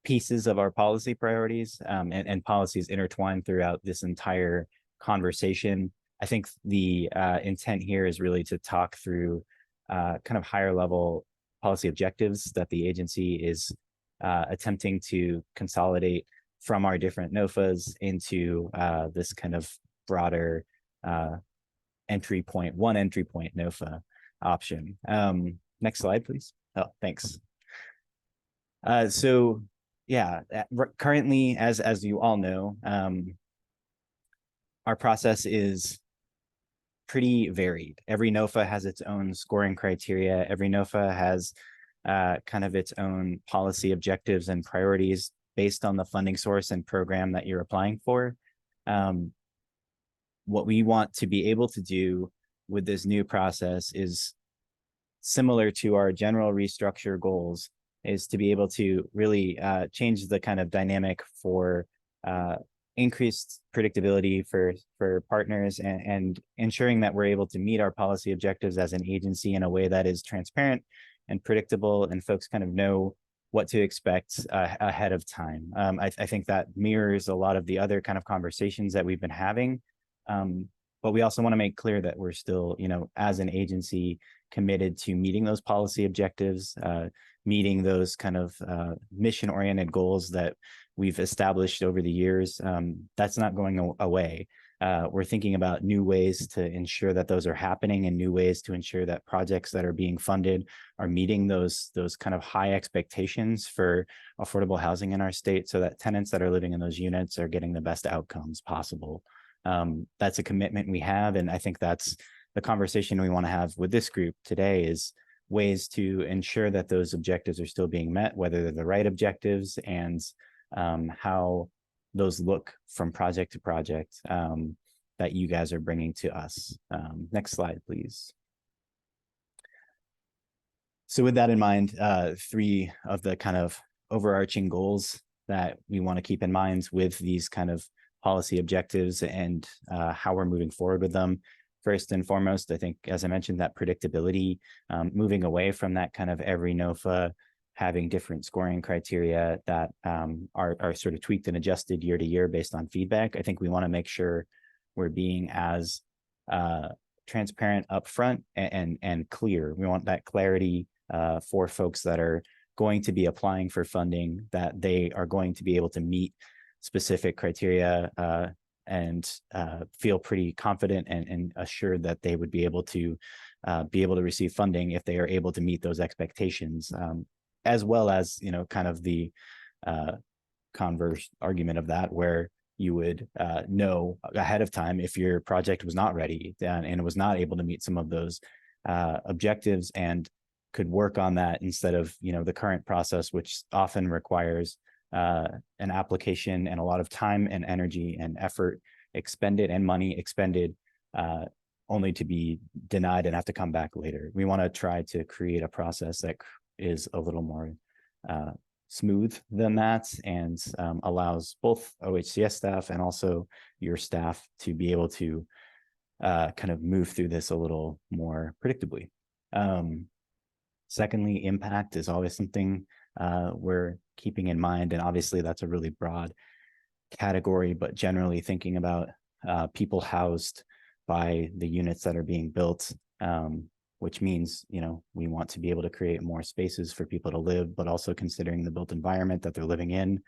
pieces of our policy priorities, and policies intertwined throughout this entire conversation. I think the intent here is really to talk through kind of higher level policy objectives that the agency is attempting to consolidate from our different NOFAs into this kind of broader one entry point NOFA option. Next slide, please. Oh, thanks. So yeah, currently, as you all know, our process is pretty varied. Every NOFA has its own scoring criteria. Every NOFA has kind of its own policy objectives and priorities based on the funding source and program that you're applying for. What we want to be able to do with this new process is similar to our general restructure goals, is to be able to really change the kind of dynamic for increased predictability for partners and ensuring that we're able to meet our policy objectives as an agency in a way that is transparent and predictable, and folks kind of know what to expect ahead of time. I think that mirrors a lot of the other kind of conversations that we've been having. But we also want to make clear that we're still, as an agency, committed to meeting those policy objectives, meeting those kind of mission-oriented goals that we've established over the years. That's not going away. we're thinking about new ways to ensure that those are happening and new ways to ensure that projects that are being funded are meeting those kind of high expectations for affordable housing in our state, so that tenants that are living in those units are getting the best outcomes possible. That's a commitment we have, and I think that's the conversation we want to have with this group today, is ways to ensure that those objectives are still being met, whether they're the right objectives, and how those look from project to project that you guys are bringing to us. Next slide, please. So with that in mind, 3 of the kind of overarching goals that we want to keep in mind with these kind of policy objectives and how we're moving forward with them. First and foremost, I think, as I mentioned, that predictability, moving away from that kind of every NOFA having different scoring criteria that are sort of tweaked and adjusted year to year based on feedback. I think we want to make sure we're being as transparent upfront and clear. We want that clarity for folks that are going to be applying for funding, that they are going to be able to meet specific criteria and feel pretty confident and assured that they would be able to receive funding if they are able to meet those expectations. As well as, you know, kind of the converse argument of that, where you would know ahead of time if your project was not ready and was not able to meet some of those objectives, and could work on that instead of, you know, the current process, which often requires an application and a lot of time and energy and effort expended and money expended only to be denied and have to come back later. We want to try to create a process that is a little more smooth than that, and allows both OHCS staff and also your staff to be able to kind of move through this a little more predictably. Secondly, impact is always something we're keeping in mind, and obviously that's a really broad category, but generally thinking about people housed by the units that are being built, which means, you know, we want to be able to create more spaces for people to live, but also considering the built environment that they're living in.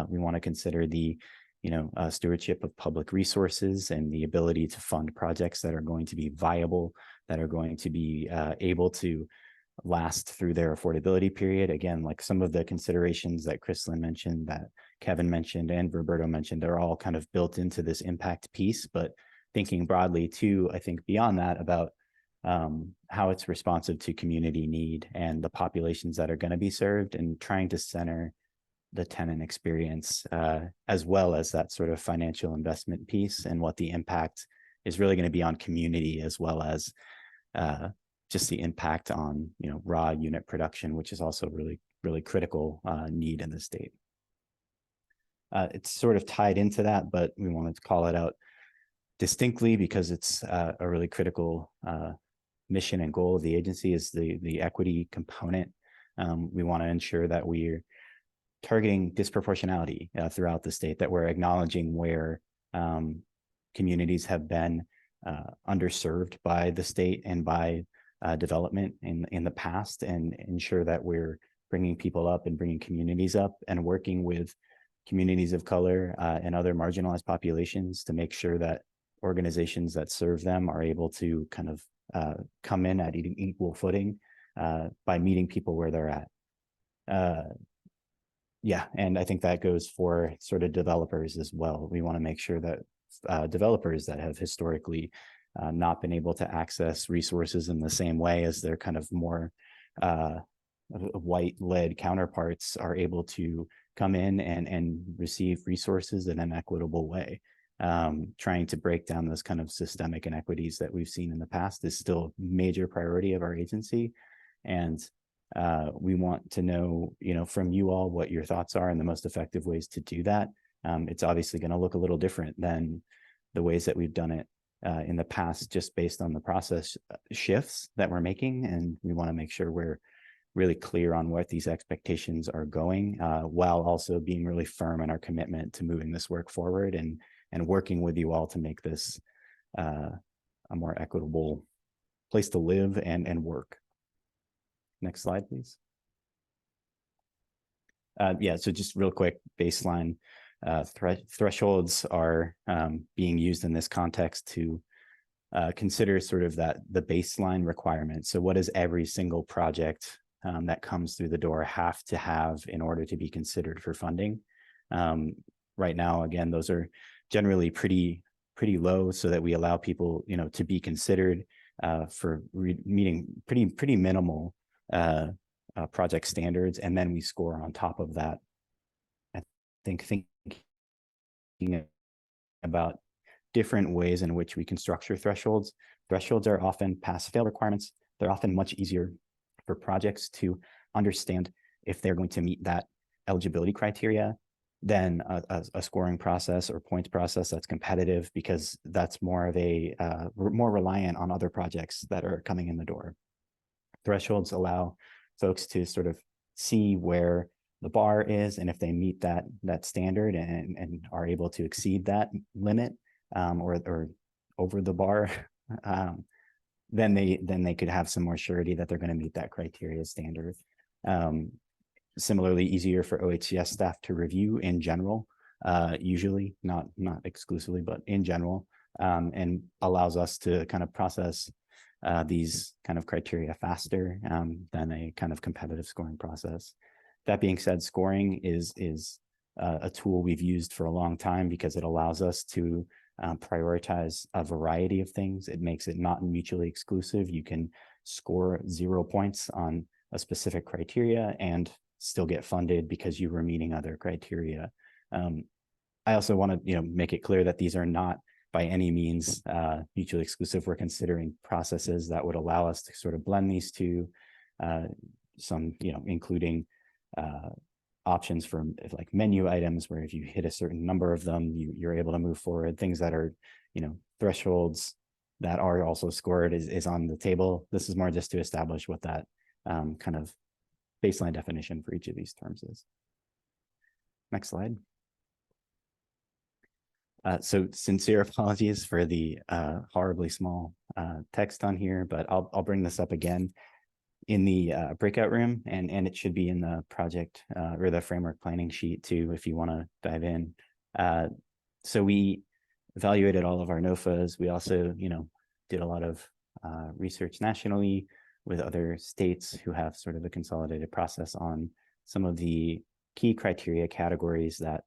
We want to consider the, you know, stewardship of public resources and the ability to fund projects that are going to be viable, that are going to be able to last through their affordability period. Again, like some of the considerations that Chrislyn mentioned, that Kevin mentioned, and Roberto mentioned, are all kind of built into this impact piece, but thinking broadly too, I think beyond that, about how it's responsive to community need and the populations that are going to be served, and trying to center the tenant experience as well as that sort of financial investment piece, and what the impact is really going to be on community, as well as just the impact on, you know, raw unit production, which is also really critical need in the state. It's sort of tied into that, but we wanted to call it out distinctly because it's a really critical mission and goal of the agency, is the equity component. We want to ensure that we're targeting disproportionality throughout the state, that we're acknowledging where communities have been underserved by the state and by development in the past, and ensure that we're bringing people up and bringing communities up, and working with communities of color and other marginalized populations to make sure that organizations that serve them are able to kind of come in at equal footing by meeting people where they're at. Yeah, and I think that goes for sort of developers as well. We want to make sure that developers that have historically not been able to access resources in the same way as their kind of more white-led counterparts are able to come in and receive resources in an equitable way. Trying to break down those kind of systemic inequities that we've seen in the past is still a major priority of our agency. And we want to know, you know, from you all what your thoughts are and the most effective ways to do that. It's obviously going to look a little different than the ways that we've done it in the past, just based on the process shifts that we're making. And we want to make sure we're really clear on what these expectations are going, while also being really firm in our commitment to moving this work forward and working with you all to make this a more equitable place to live and work. Next slide, please. Yeah, so just real quick baseline. thresholds are being used in this context to consider sort of the baseline requirement. So what does every single project that comes through the door have to have in order to be considered for funding? Right now, again, those are generally pretty low, so that we allow people, to be considered for meeting pretty minimal project standards, and then we score on top of that. I think thinking about different ways in which we can structure thresholds. Thresholds are often pass-fail requirements. They're often much easier for projects to understand if they're going to meet that eligibility criteria than a scoring process or points process that's competitive, because that's more of a more reliant on other projects that are coming in the door. Thresholds allow folks to sort of see where the bar is, and if they meet that standard and are able to exceed that limit, or over the bar, then they could have some more surety that they're going to meet that criteria standard. Similarly, easier for OHCS staff to review in general, usually, not exclusively, but in general, and allows us to kind of process these kind of criteria faster than a kind of competitive scoring process. That being said, scoring is a tool we've used for a long time because it allows us to prioritize a variety of things. It makes it not mutually exclusive. You can score 0 points on a specific criteria and still get funded because you were meeting other criteria. I also want to make it clear that these are not by any means mutually exclusive. We're considering processes that would allow us to sort of blend these two, some including options for like menu items, where if you hit a certain number of them, you're able to move forward. Things that are thresholds that are also scored is on the table. This is more just to establish what that kind of baseline definition for each of these terms is. Next slide. So sincere apologies for the horribly small text on here, but I'll bring this up again in the breakout room, and it should be in the project or the framework planning sheet too, if you want to dive in. So we evaluated all of our NOFAs. We also, did a lot of research nationally with other states who have sort of a consolidated process on some of the key criteria categories that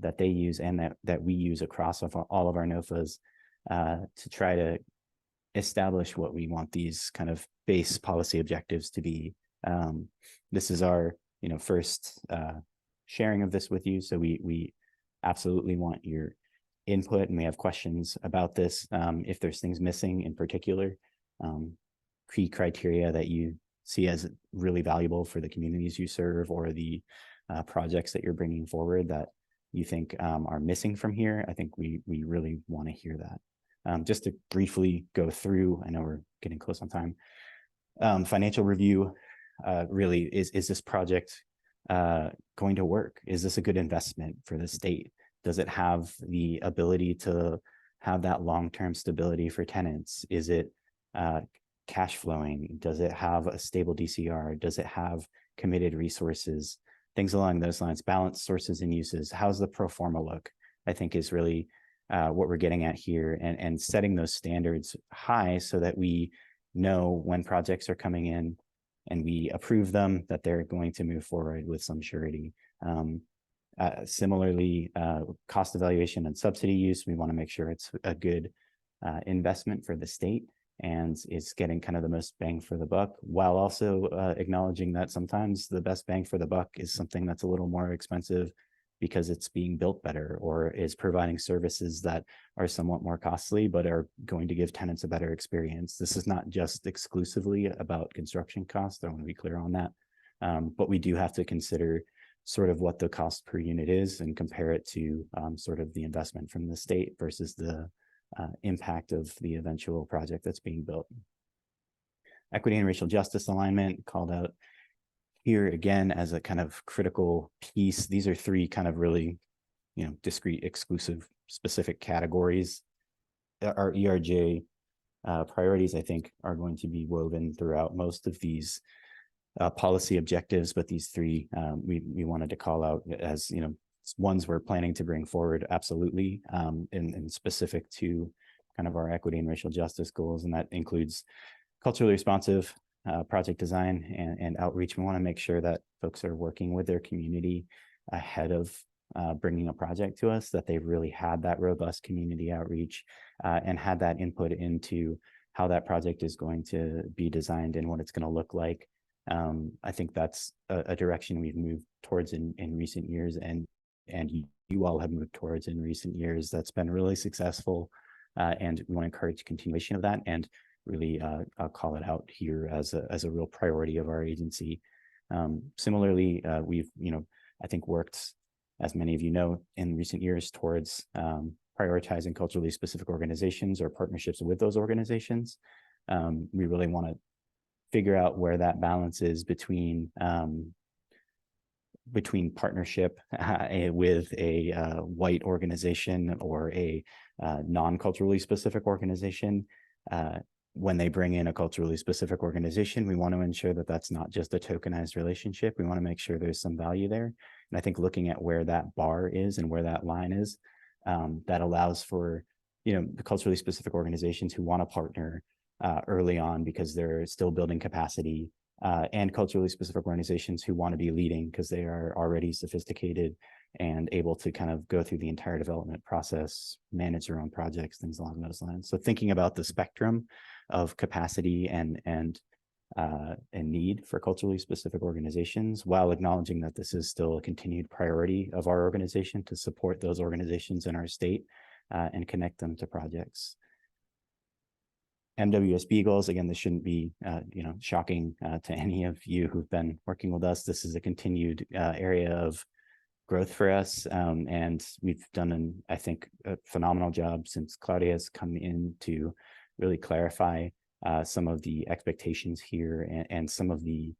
that they use and that we use across all of our NOFAs to try to establish what we want these kind of base policy objectives to be. This is our first sharing of this with you, so we absolutely want your input, and we have questions about this. If there's things missing in particular, key criteria that you see as really valuable for the communities you serve, or the projects that you're bringing forward that you think are missing from here, I think we really want to hear that. Just to briefly go through, I know we're getting close on time. Financial review, really, is this project going to work? Is this a good investment for the state? Does it have the ability to have that long-term stability for tenants? Is it cash flowing? Does it have a stable DCR? Does it have committed resources? Things along those lines, balanced sources and uses. How's the pro forma look? I think is really what we're getting at here, and setting those standards high so that we know when projects are coming in and we approve them, that they're going to move forward with some surety. Similarly, cost evaluation and subsidy use, we want to make sure it's a good investment for the state and it's getting kind of the most bang for the buck, while also acknowledging that sometimes the best bang for the buck is something that's a little more expensive because it's being built better or is providing services that are somewhat more costly but are going to give tenants a better experience. This is not just exclusively about construction costs. I want to be clear on that. But we do have to consider sort of what the cost per unit is and compare it to sort of the investment from the state versus the impact of the eventual project that's being built. Equity and racial justice alignment called out here again as a kind of critical piece. These are three kind of really, discrete, exclusive, specific categories. Our ERJ priorities, I think, are going to be woven throughout most of these policy objectives, but these three we wanted to call out as ones we're planning to bring forward, absolutely, in specific to kind of our equity and racial justice goals, and that includes culturally responsive project design and outreach. We want to make sure that folks are working with their community ahead of bringing a project to us, that they've really had that robust community outreach and had that input into how that project is going to be designed and what it's going to look like. I think that's a direction we've moved towards in recent years, and you all have moved towards in recent years. That's been really successful, and we want to encourage continuation of that, and really call it out here as a real priority of our agency. Similarly, we've I think worked, as many of you know, in recent years towards prioritizing culturally specific organizations or partnerships with those organizations. We really want to figure out where that balance is between partnership with a white organization or a non-culturally specific organization. When they bring in a culturally specific organization, we want to ensure that that's not just a tokenized relationship. We want to make sure there's some value there. And I think looking at where that bar is and where that line is, that allows for, the culturally specific organizations who want to partner early on because they're still building capacity, and culturally specific organizations who want to be leading because they are already sophisticated and able to kind of go through the entire development process, manage their own projects, things along those lines. So thinking about the spectrum of capacity and need for culturally specific organizations, while acknowledging that this is still a continued priority of our organization to support those organizations in our state and connect them to projects. MWSB goals, again, this shouldn't be shocking to any of you who've been working with us. This is a continued area of growth for us, and we've done I think a phenomenal job since Claudia has come in to really clarify some of the expectations here and some of the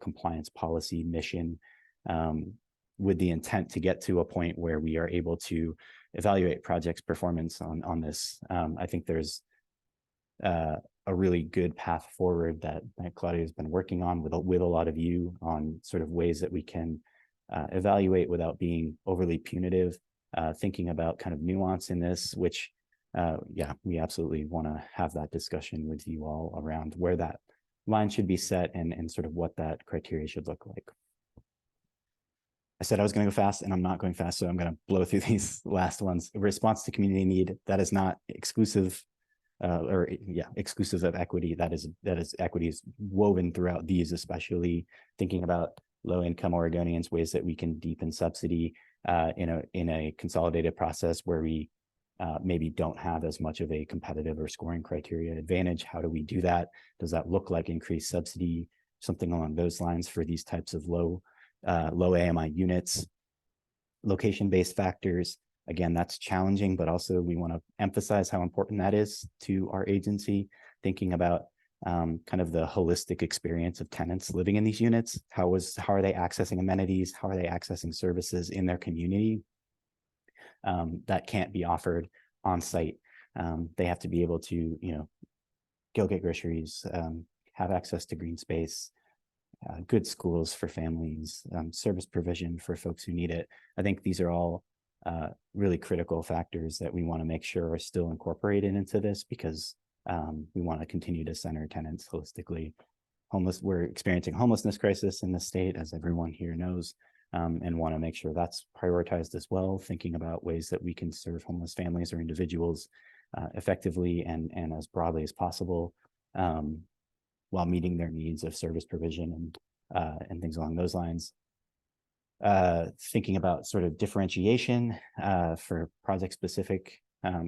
compliance policy mission, with the intent to get to a point where we are able to evaluate projects' performance on this. I think there's a really good path forward that Claudia has been working on with a lot of you on sort of ways that we can evaluate without being overly punitive, thinking about kind of nuance in this, which we absolutely want to have that discussion with you all around where that line should be set and sort of what that criteria should look like. I said I was going to go fast, and I'm not going fast, so I'm going to blow through these last ones. Response to community need, that is not exclusive, exclusive of equity. That is equity is woven throughout these, especially thinking about low-income Oregonians, ways that we can deepen subsidy in a consolidated process where we maybe don't have as much of a competitive or scoring criteria advantage. How do we do that? Does that look like increased subsidy? Something along those lines for these types of low AMI units. Location-based factors, again, that's challenging, but also we want to emphasize how important that is to our agency, thinking about kind of the holistic experience of tenants living in these units. How are they accessing amenities? How are they accessing services in their community that can't be offered on site? They have to be able to, go get groceries, have access to green space, good schools for families, service provision for folks who need it. I think these are all really critical factors that we want to make sure are still incorporated into this, because we want to continue to center tenants holistically. We're experiencing homelessness crisis in the state, as everyone here knows, and want to make sure that's prioritized as well, thinking about ways that we can serve homeless families or individuals effectively and as broadly as possible, while meeting their needs of service provision and things along those lines. Thinking about sort of differentiation for project specific,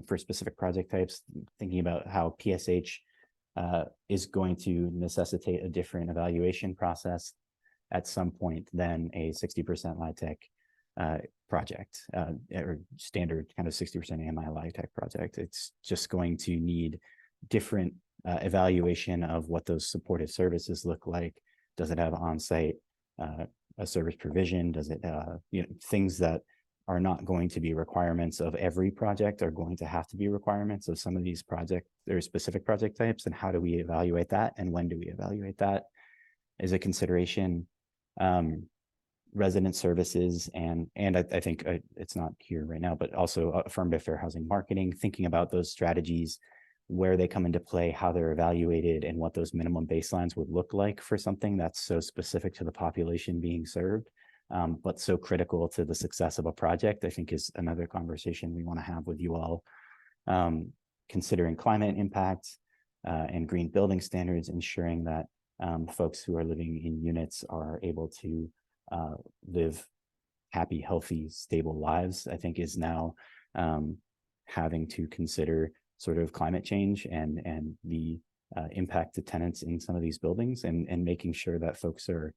for specific project types, thinking about how PSH is going to necessitate a different evaluation process at some point than a 60% LIHTC project, or standard kind of 60% AMI LIHTC project. It's just going to need different evaluation of what those supportive services look like. Does it have on-site a service provision? Does it, things that are not going to be requirements of every project are going to have to be requirements of some of these project or specific project types. And how do we evaluate that? And when do we evaluate that is a consideration. resident services, and I think it's not here right now, but also affirmative fair housing marketing, thinking about those strategies, where they come into play, how they're evaluated, and what those minimum baselines would look like for something that's so specific to the population being served, but so critical to the success of a project, I think is another conversation we want to have with you all. Considering climate impact and green building standards, ensuring that folks who are living in units are able to live happy, healthy, stable lives, I think is now having to consider sort of climate change and the impact to tenants in some of these buildings, and making sure that folks are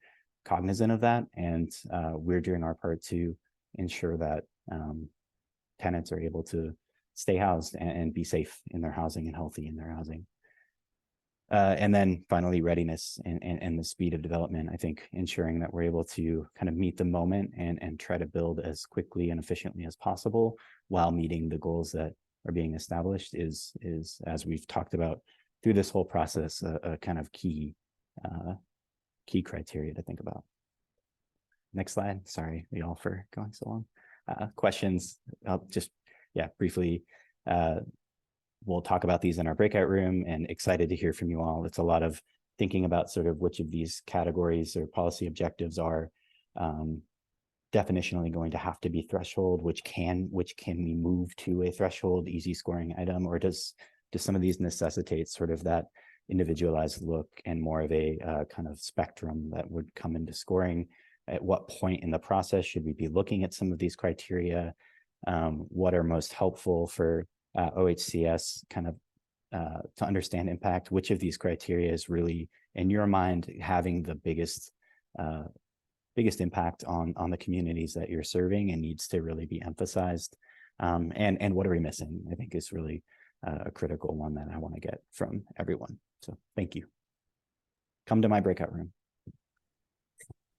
cognizant of that. And we're doing our part to ensure that tenants are able to stay housed and be safe in their housing and healthy in their housing. And then finally, readiness and the speed of development. I think ensuring that we're able to kind of meet the moment and try to build as quickly and efficiently as possible while meeting the goals that are being established is, as we've talked about through this whole process, a kind of key criteria to think about. Next slide. Sorry, y'all, for going so long. Questions? I'll just, briefly. We'll talk about these in our breakout room, and excited to hear from you all. It's a lot of thinking about sort of which of these categories or policy objectives are definitionally going to have to be threshold, which can we move to a threshold easy scoring item, or does some of these necessitate sort of that individualized look and more of a kind of spectrum that would come into scoring? At what point in the process should we be looking at some of these criteria? What are most helpful for OHCS kind of to understand impact? Which of these criteria is really, in your mind, having the biggest impact on the communities that you're serving and needs to really be emphasized? And what are we missing? I think is really a critical one that I want to get from everyone. So thank you. Come to my breakout room.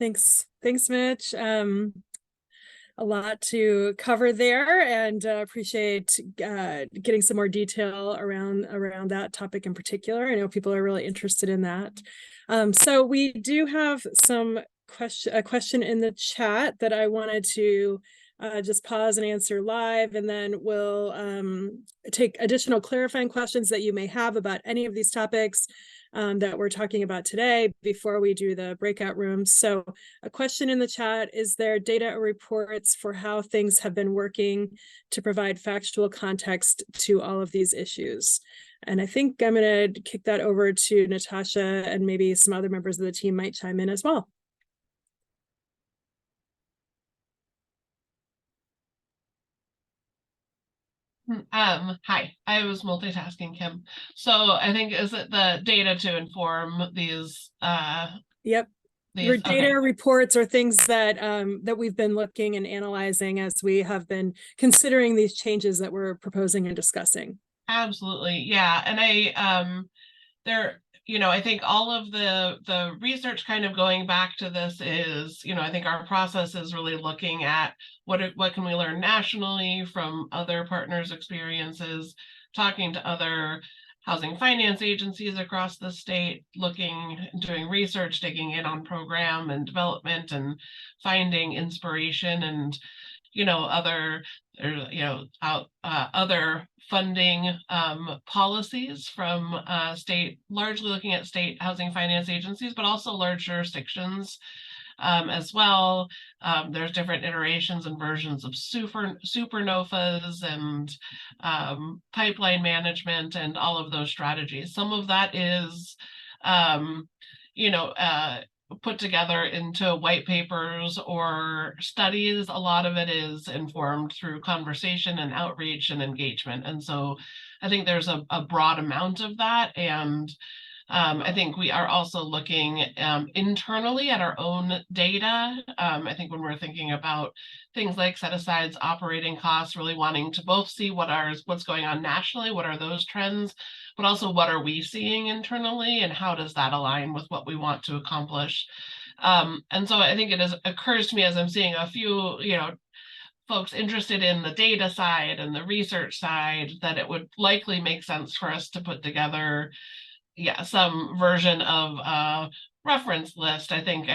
Thanks, Mitch. A lot to cover there, and appreciate getting some more detail around that topic in particular. I know people are really interested in that. So we do have a question in the chat that I wanted to just pause and answer live, and then we'll take additional clarifying questions that you may have about any of these topics that we're talking about today before we do the breakout rooms. So a question in the chat: is there data or reports for how things have been working to provide factual context to all of these issues? And I think I'm going to kick that over to Natasha, and maybe some other members of the team might chime in as well. Hi, I was multitasking, Kim. So I think, is it the data to inform these? Yep. Your data reports are things that that we've been looking and analyzing as we have been considering these changes that we're proposing and discussing. Absolutely, yeah. And I think all of the research kind of going back to this is, I think our process is really looking at what can we learn nationally from other partners' experiences, talking to other housing finance agencies across the state, doing research, digging in on program and development, and finding inspiration and other funding policies from largely looking at state housing finance agencies, but also large jurisdictions as well. There's different iterations and versions of supernofas and pipeline management and all of those strategies. Some of that is put together into white papers or studies. A lot of it is informed through conversation and outreach and engagement. And so I think there's a broad amount of that. And I think we are also looking internally at our own data. I think when we're thinking about things like set-asides, operating costs, really wanting to both see what's going on nationally, what are those trends, but also what are we seeing internally and how does that align with what we want to accomplish. And so I think it occurs to me as I'm seeing a few, folks interested in the data side and the research side, that it would likely make sense for us to put together yeah, some version of reference list. I think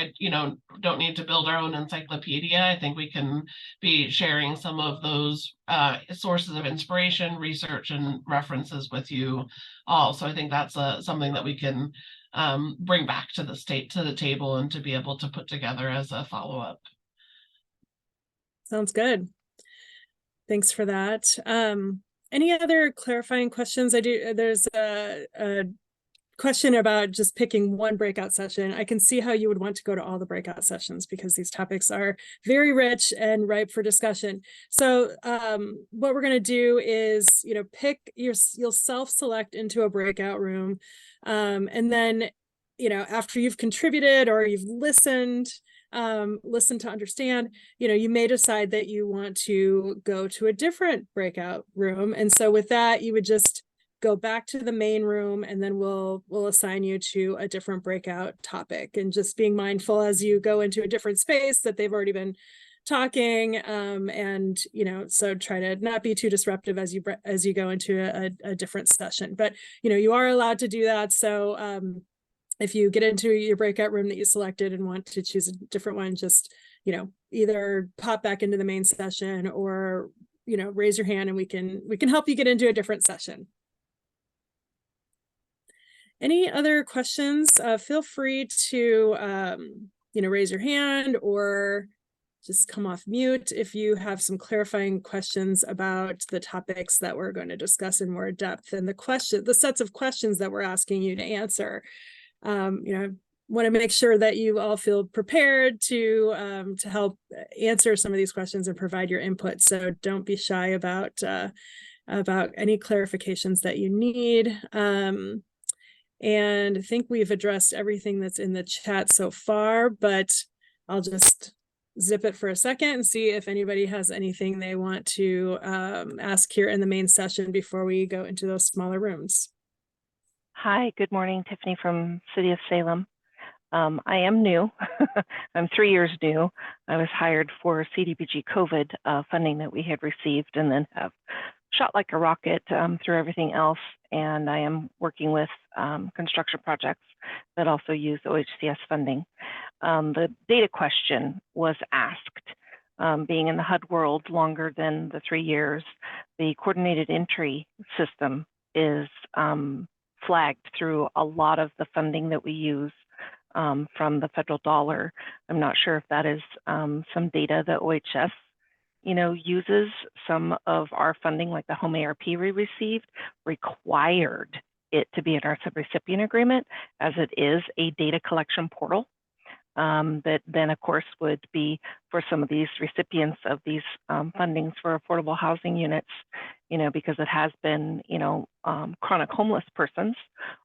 don't need to build our own encyclopedia. I think we can be sharing some of those sources of inspiration, research, and references with you all. So I think that's something that we can bring back to the table and to be able to put together as a follow-up. Sounds good. Thanks for that. Any other clarifying questions? There's a question about just picking one breakout session. I can see how you would want to go to all the breakout sessions because these topics are very rich and ripe for discussion. So what we're going to do is, you'll self-select into a breakout room. And then, after you've contributed or you've listened to understand, you may decide that you want to go to a different breakout room. And so with that, you would just go back to the main room, and then we'll assign you to a different breakout topic, and just being mindful as you go into a different space that they've already been talking, and so try to not be too disruptive as you go into a different session. But you are allowed to do that. So if you get into your breakout room that you selected and want to choose a different one, just either pop back into the main session or raise your hand, and we can help you get into a different session. Any other questions? Feel free to, raise your hand or just come off mute if you have some clarifying questions about the topics that we're going to discuss in more depth and the sets of questions that we're asking you to answer. Want to make sure that you all feel prepared to help answer some of these questions and provide your input. So don't be shy about any clarifications that you need. And I think we've addressed everything that's in the chat so far, but I'll just zip it for a second and see if anybody has anything they want to ask here in the main session before we go into those smaller rooms. Hi, good morning. Tiffany from City of Salem. I am new. I'm 3 years new. I was hired for CDBG COVID funding that we had received, and then have shot like a rocket through everything else. And I am working with construction projects that also use OHCS funding. The data question was asked. Being in the HUD world longer than the 3 years, the coordinated entry system is flagged through a lot of the funding that we use from the federal dollar. I'm not sure if that is some data that OHS uses. Some of our funding, like the home ARP we received, required it to be in our subrecipient agreement, as it is a data collection portal that then of course would be for some of these recipients of these fundings for affordable housing units, because it has been, chronic homeless persons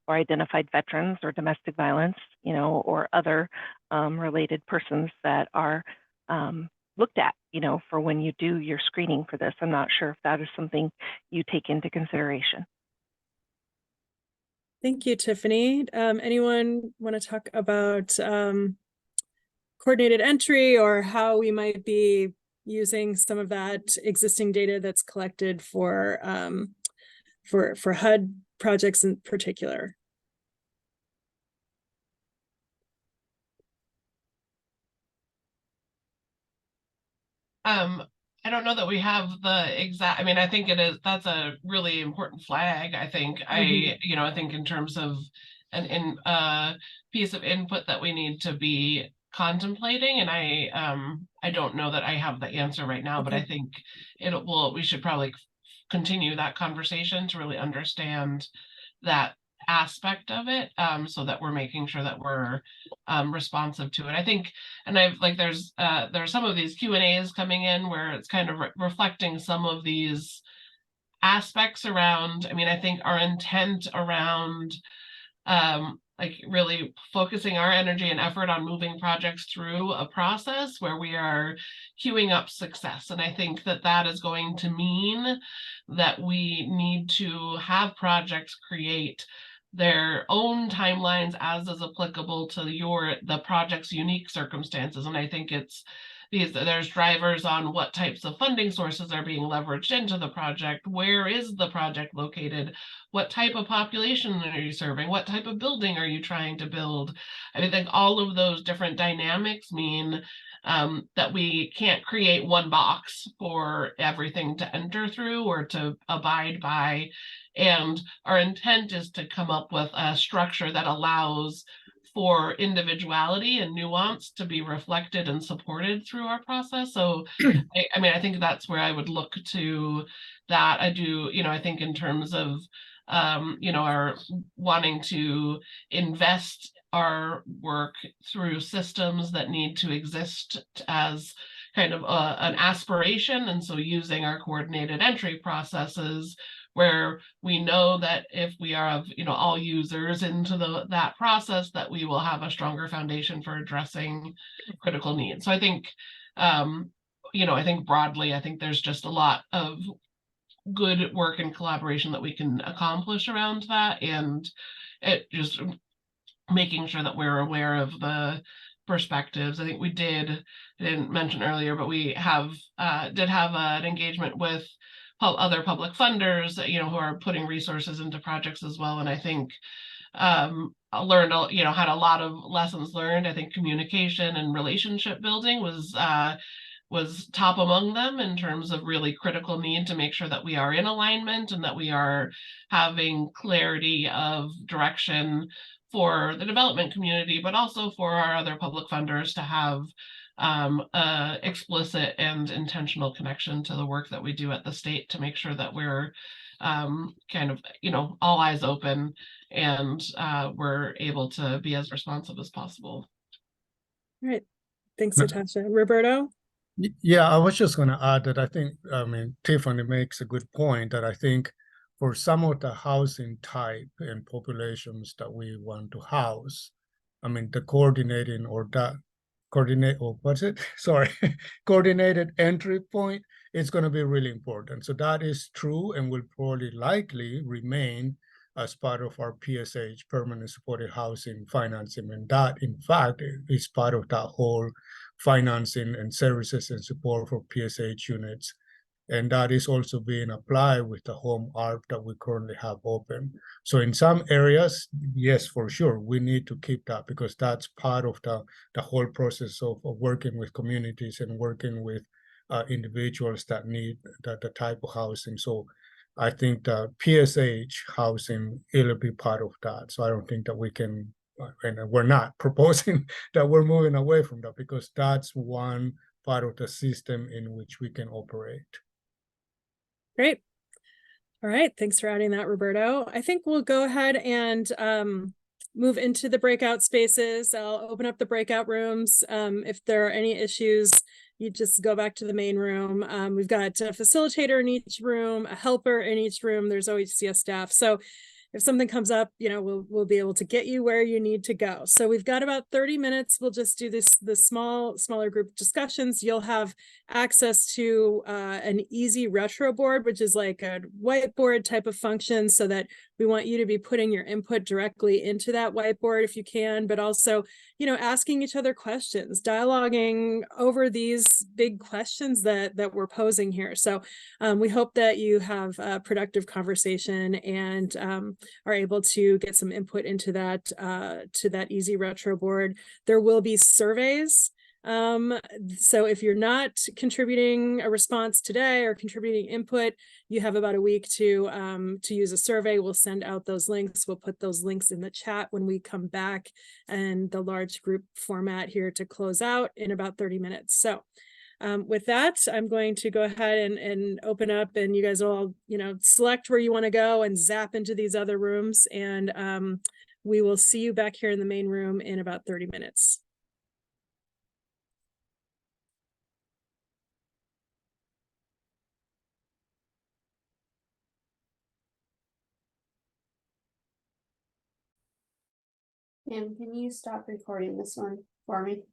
or identified veterans or domestic violence, or other related persons that are looked at, for when you do your screening for this. I'm not sure if that is something you take into consideration. Thank you, Tiffany. Anyone want to talk about coordinated entry, or how we might be using some of that existing data that's collected for HUD projects in particular? I don't know that we have the exact, I think that's a really important flag. I think I think in terms of an piece of input that we need to be contemplating, and I don't know that I have the answer right now, but I think we should probably continue that conversation to really understand that aspect of it, so that we're making sure that we're responsive to it. I think, and there's some of these Q&As coming in where it's kind of reflecting some of these aspects around, I think our intent around really focusing our energy and effort on moving projects through a process where we are queuing up success. And I think that is going to mean that we need to have projects create their own timelines as is applicable to the project's unique circumstances. And I think it's there's drivers on what types of funding sources are being leveraged into the project. Where is the project located? What type of population are you serving? What type of building are you trying to build? I think all of those different dynamics mean that we can't create one box for everything to enter through or to abide by. And our intent is to come up with a structure that allows for individuality and nuance to be reflected and supported through our process. So, I mean, I think that's where I would look to that. I do, I think in terms of, our wanting to invest our work through systems that need to exist as kind of an aspiration. And so using our coordinated entry processes where we know that if we are all users into that process, that we will have a stronger foundation for addressing critical needs. So I think, I think broadly, I think there's just a lot of good work and collaboration that we can accomplish around that, and it just making sure that we're aware of the perspectives. I think I didn't mention earlier, but we did have an engagement with other public funders, who are putting resources into projects as well. And I think I learned, had a lot of lessons learned. I think communication and relationship building was top among them in terms of really critical need to make sure that we are in alignment and that we are having clarity of direction for the development community, but also for our other public funders to have explicit and intentional connection to the work that we do at the state to make sure that we're kind of, all eyes open and we're able to be as responsive as possible. All right. Thanks, Natasha. Roberto? Yeah, I was just going to add that I think, Tiffany makes a good point that I think for some of the housing type and populations that we want to house, the coordinating or that coordinated entry point is going to be really important. So that is true and will probably likely remain as part of our PSH, permanent supported housing financing. And that, in fact, is part of that whole financing and services and support for PSH units. And that is also being applied with the home ARP that we currently have open. So in some areas, yes, for sure, we need to keep that because that's part of the whole process of working with communities and working with individuals that need the type of housing. So I think the PSH housing will be part of that. So I don't think that we can, and we're not proposing that we're moving away from that because that's one part of the system in which we can operate. Great. All right. Thanks for adding that, Roberto. I think we'll go ahead and move into the breakout spaces. I'll open up the breakout rooms. If there are any issues, you just go back to the main room. We've got a facilitator in each room, a helper in each room. There's OHCS staff. So if something comes up, we'll be able to get you where you need to go. So we've got about 30 minutes. We'll just do the smaller group discussions. You'll have access to an easy retro board, which is like a whiteboard type of function, so that we want you to be putting your input directly into that whiteboard if you can, but also, asking each other questions, dialoguing over these big questions that we're posing here. So we hope that you have a productive conversation and are able to get some input into that easy retro board. There will be surveys. So if you're not contributing a response today or contributing input, you have about a week to use a survey. We'll send out those links. We'll put those links in the chat when we come back and the large group format here to close out in about 30 minutes. So with that, I'm going to go ahead and open up, and you guys all, select where you want to go and zap into these other rooms. And we will see you back here in the main room in about 30 minutes. And can you stop recording this one for me?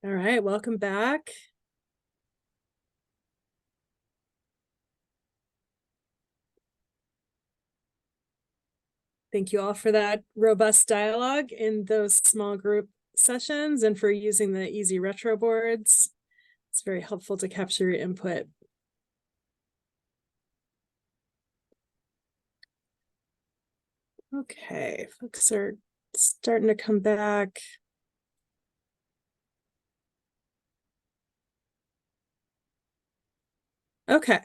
All right, welcome back. Thank you all for that robust dialogue in those small group sessions and for using the easy retro boards. It's very helpful to capture your input. Okay, folks are starting to come back. Okay,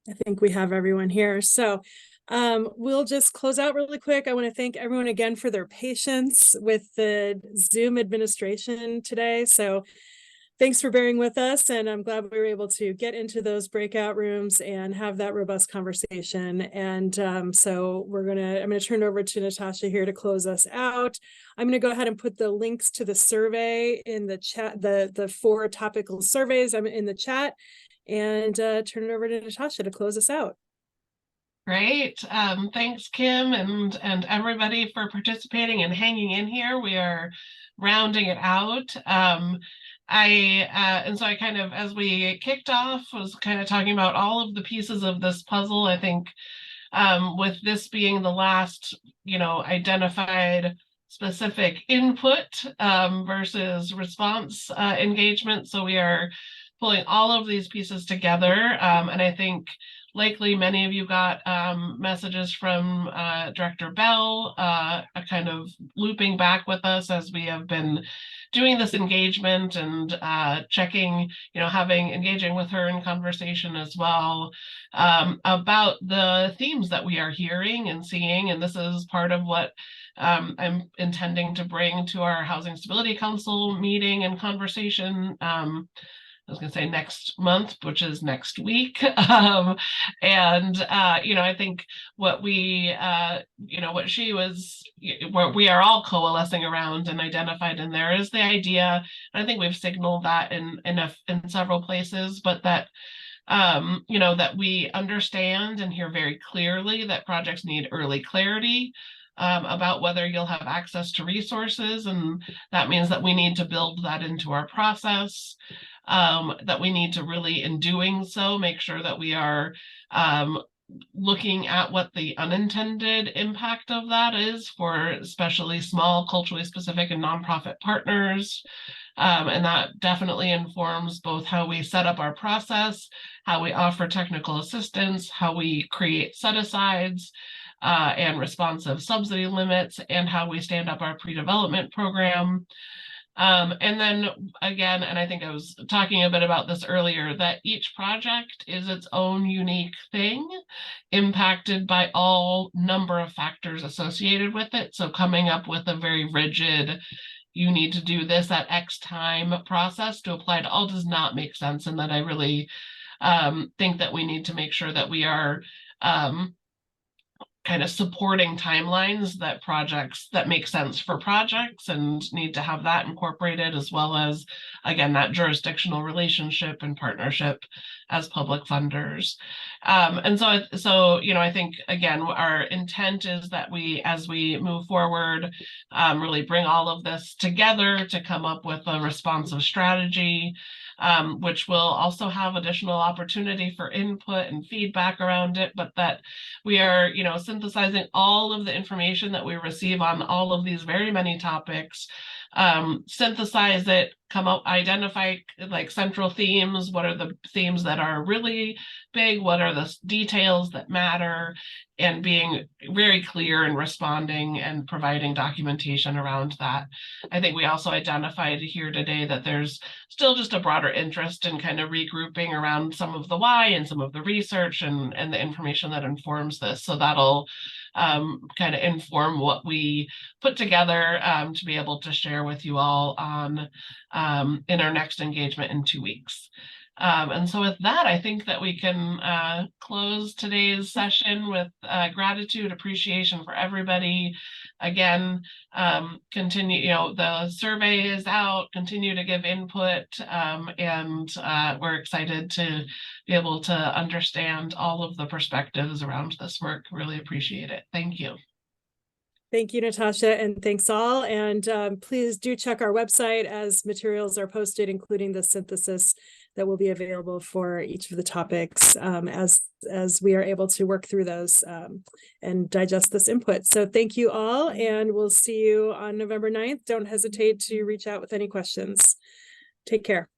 I think we have everyone here. So we'll just close out really quick. I want to thank everyone again for their patience with the Zoom administration today. So thanks for bearing with us, and I'm glad we were able to get into those breakout rooms and have that robust conversation. And so I'm gonna turn it over to Natasha here to close us out. I'm gonna go ahead and put the links to the survey in the chat, the 4 topical surveys I'm in the chat, and turn it over to Natasha to close us out. Great. Thanks, Kim, and everybody for participating and hanging in here. We are rounding it out. And so I kind of, as we kicked off, was kind of talking about all of the pieces of this puzzle. I think with this being the last, identified specific input versus response engagement. So we are pulling all of these pieces together. And I think likely many of you got messages from Director Bell, kind of looping back with us as we have been doing this engagement and checking, engaging with her in conversation as well about the themes that we are hearing and seeing. And this is part of what I'm intending to bring to our Housing Stability Council meeting and conversation. I was going to say next month, which is next week. I think what we, what we are all coalescing around and identified in there is the idea. And I think we've signaled that in several places, but that, that we understand and hear very clearly that projects need early clarity about whether you'll have access to resources. And that means that we need to build that into our process. That we need to really, in doing so, make sure that we are looking at what the unintended impact of that is for especially small, culturally specific and nonprofit partners. And that definitely informs both how we set up our process, how we offer technical assistance, how we create set-asides and responsive subsidy limits, and how we stand up our pre-development program. And then again, and I think I was talking a bit about this earlier, that each project is its own unique thing, impacted by all number of factors associated with it. So coming up with a very rigid, you need to do this at X time process to apply to all does not make sense. And that I really think that we need to make sure that we are kind of supporting timelines that make sense for projects and need to have that incorporated, as well as, again, that jurisdictional relationship and partnership as public funders. And so, I think, again, our intent is that we, as we move forward, really bring all of this together to come up with a responsive strategy, which will also have additional opportunity for input and feedback around it, but that we are, synthesizing all of the information that we receive on all of these very many topics, synthesize it, come up, identify like central themes. What are the themes that are really big? What are the details that matter? And being very clear in responding and providing documentation around that. I think we also identified here today that there's still just a broader interest in kind of regrouping around some of the why and some of the research and the information that informs this. So that'll kind of inform what we put together to be able to share with you all on in our next engagement in 2 weeks. And so with that, I think that we can close today's session with gratitude, appreciation for everybody. Again, continue, the survey is out, continue to give input, and we're excited to be able to understand all of the perspectives around this work. Really appreciate it. Thank you. Thank you, Natasha, and thanks all. And please do check our website as materials are posted, including the synthesis that will be available for each of the topics as we are able to work through those and digest this input. So thank you all, and we'll see you on November 9th. Don't hesitate to reach out with any questions. Take care.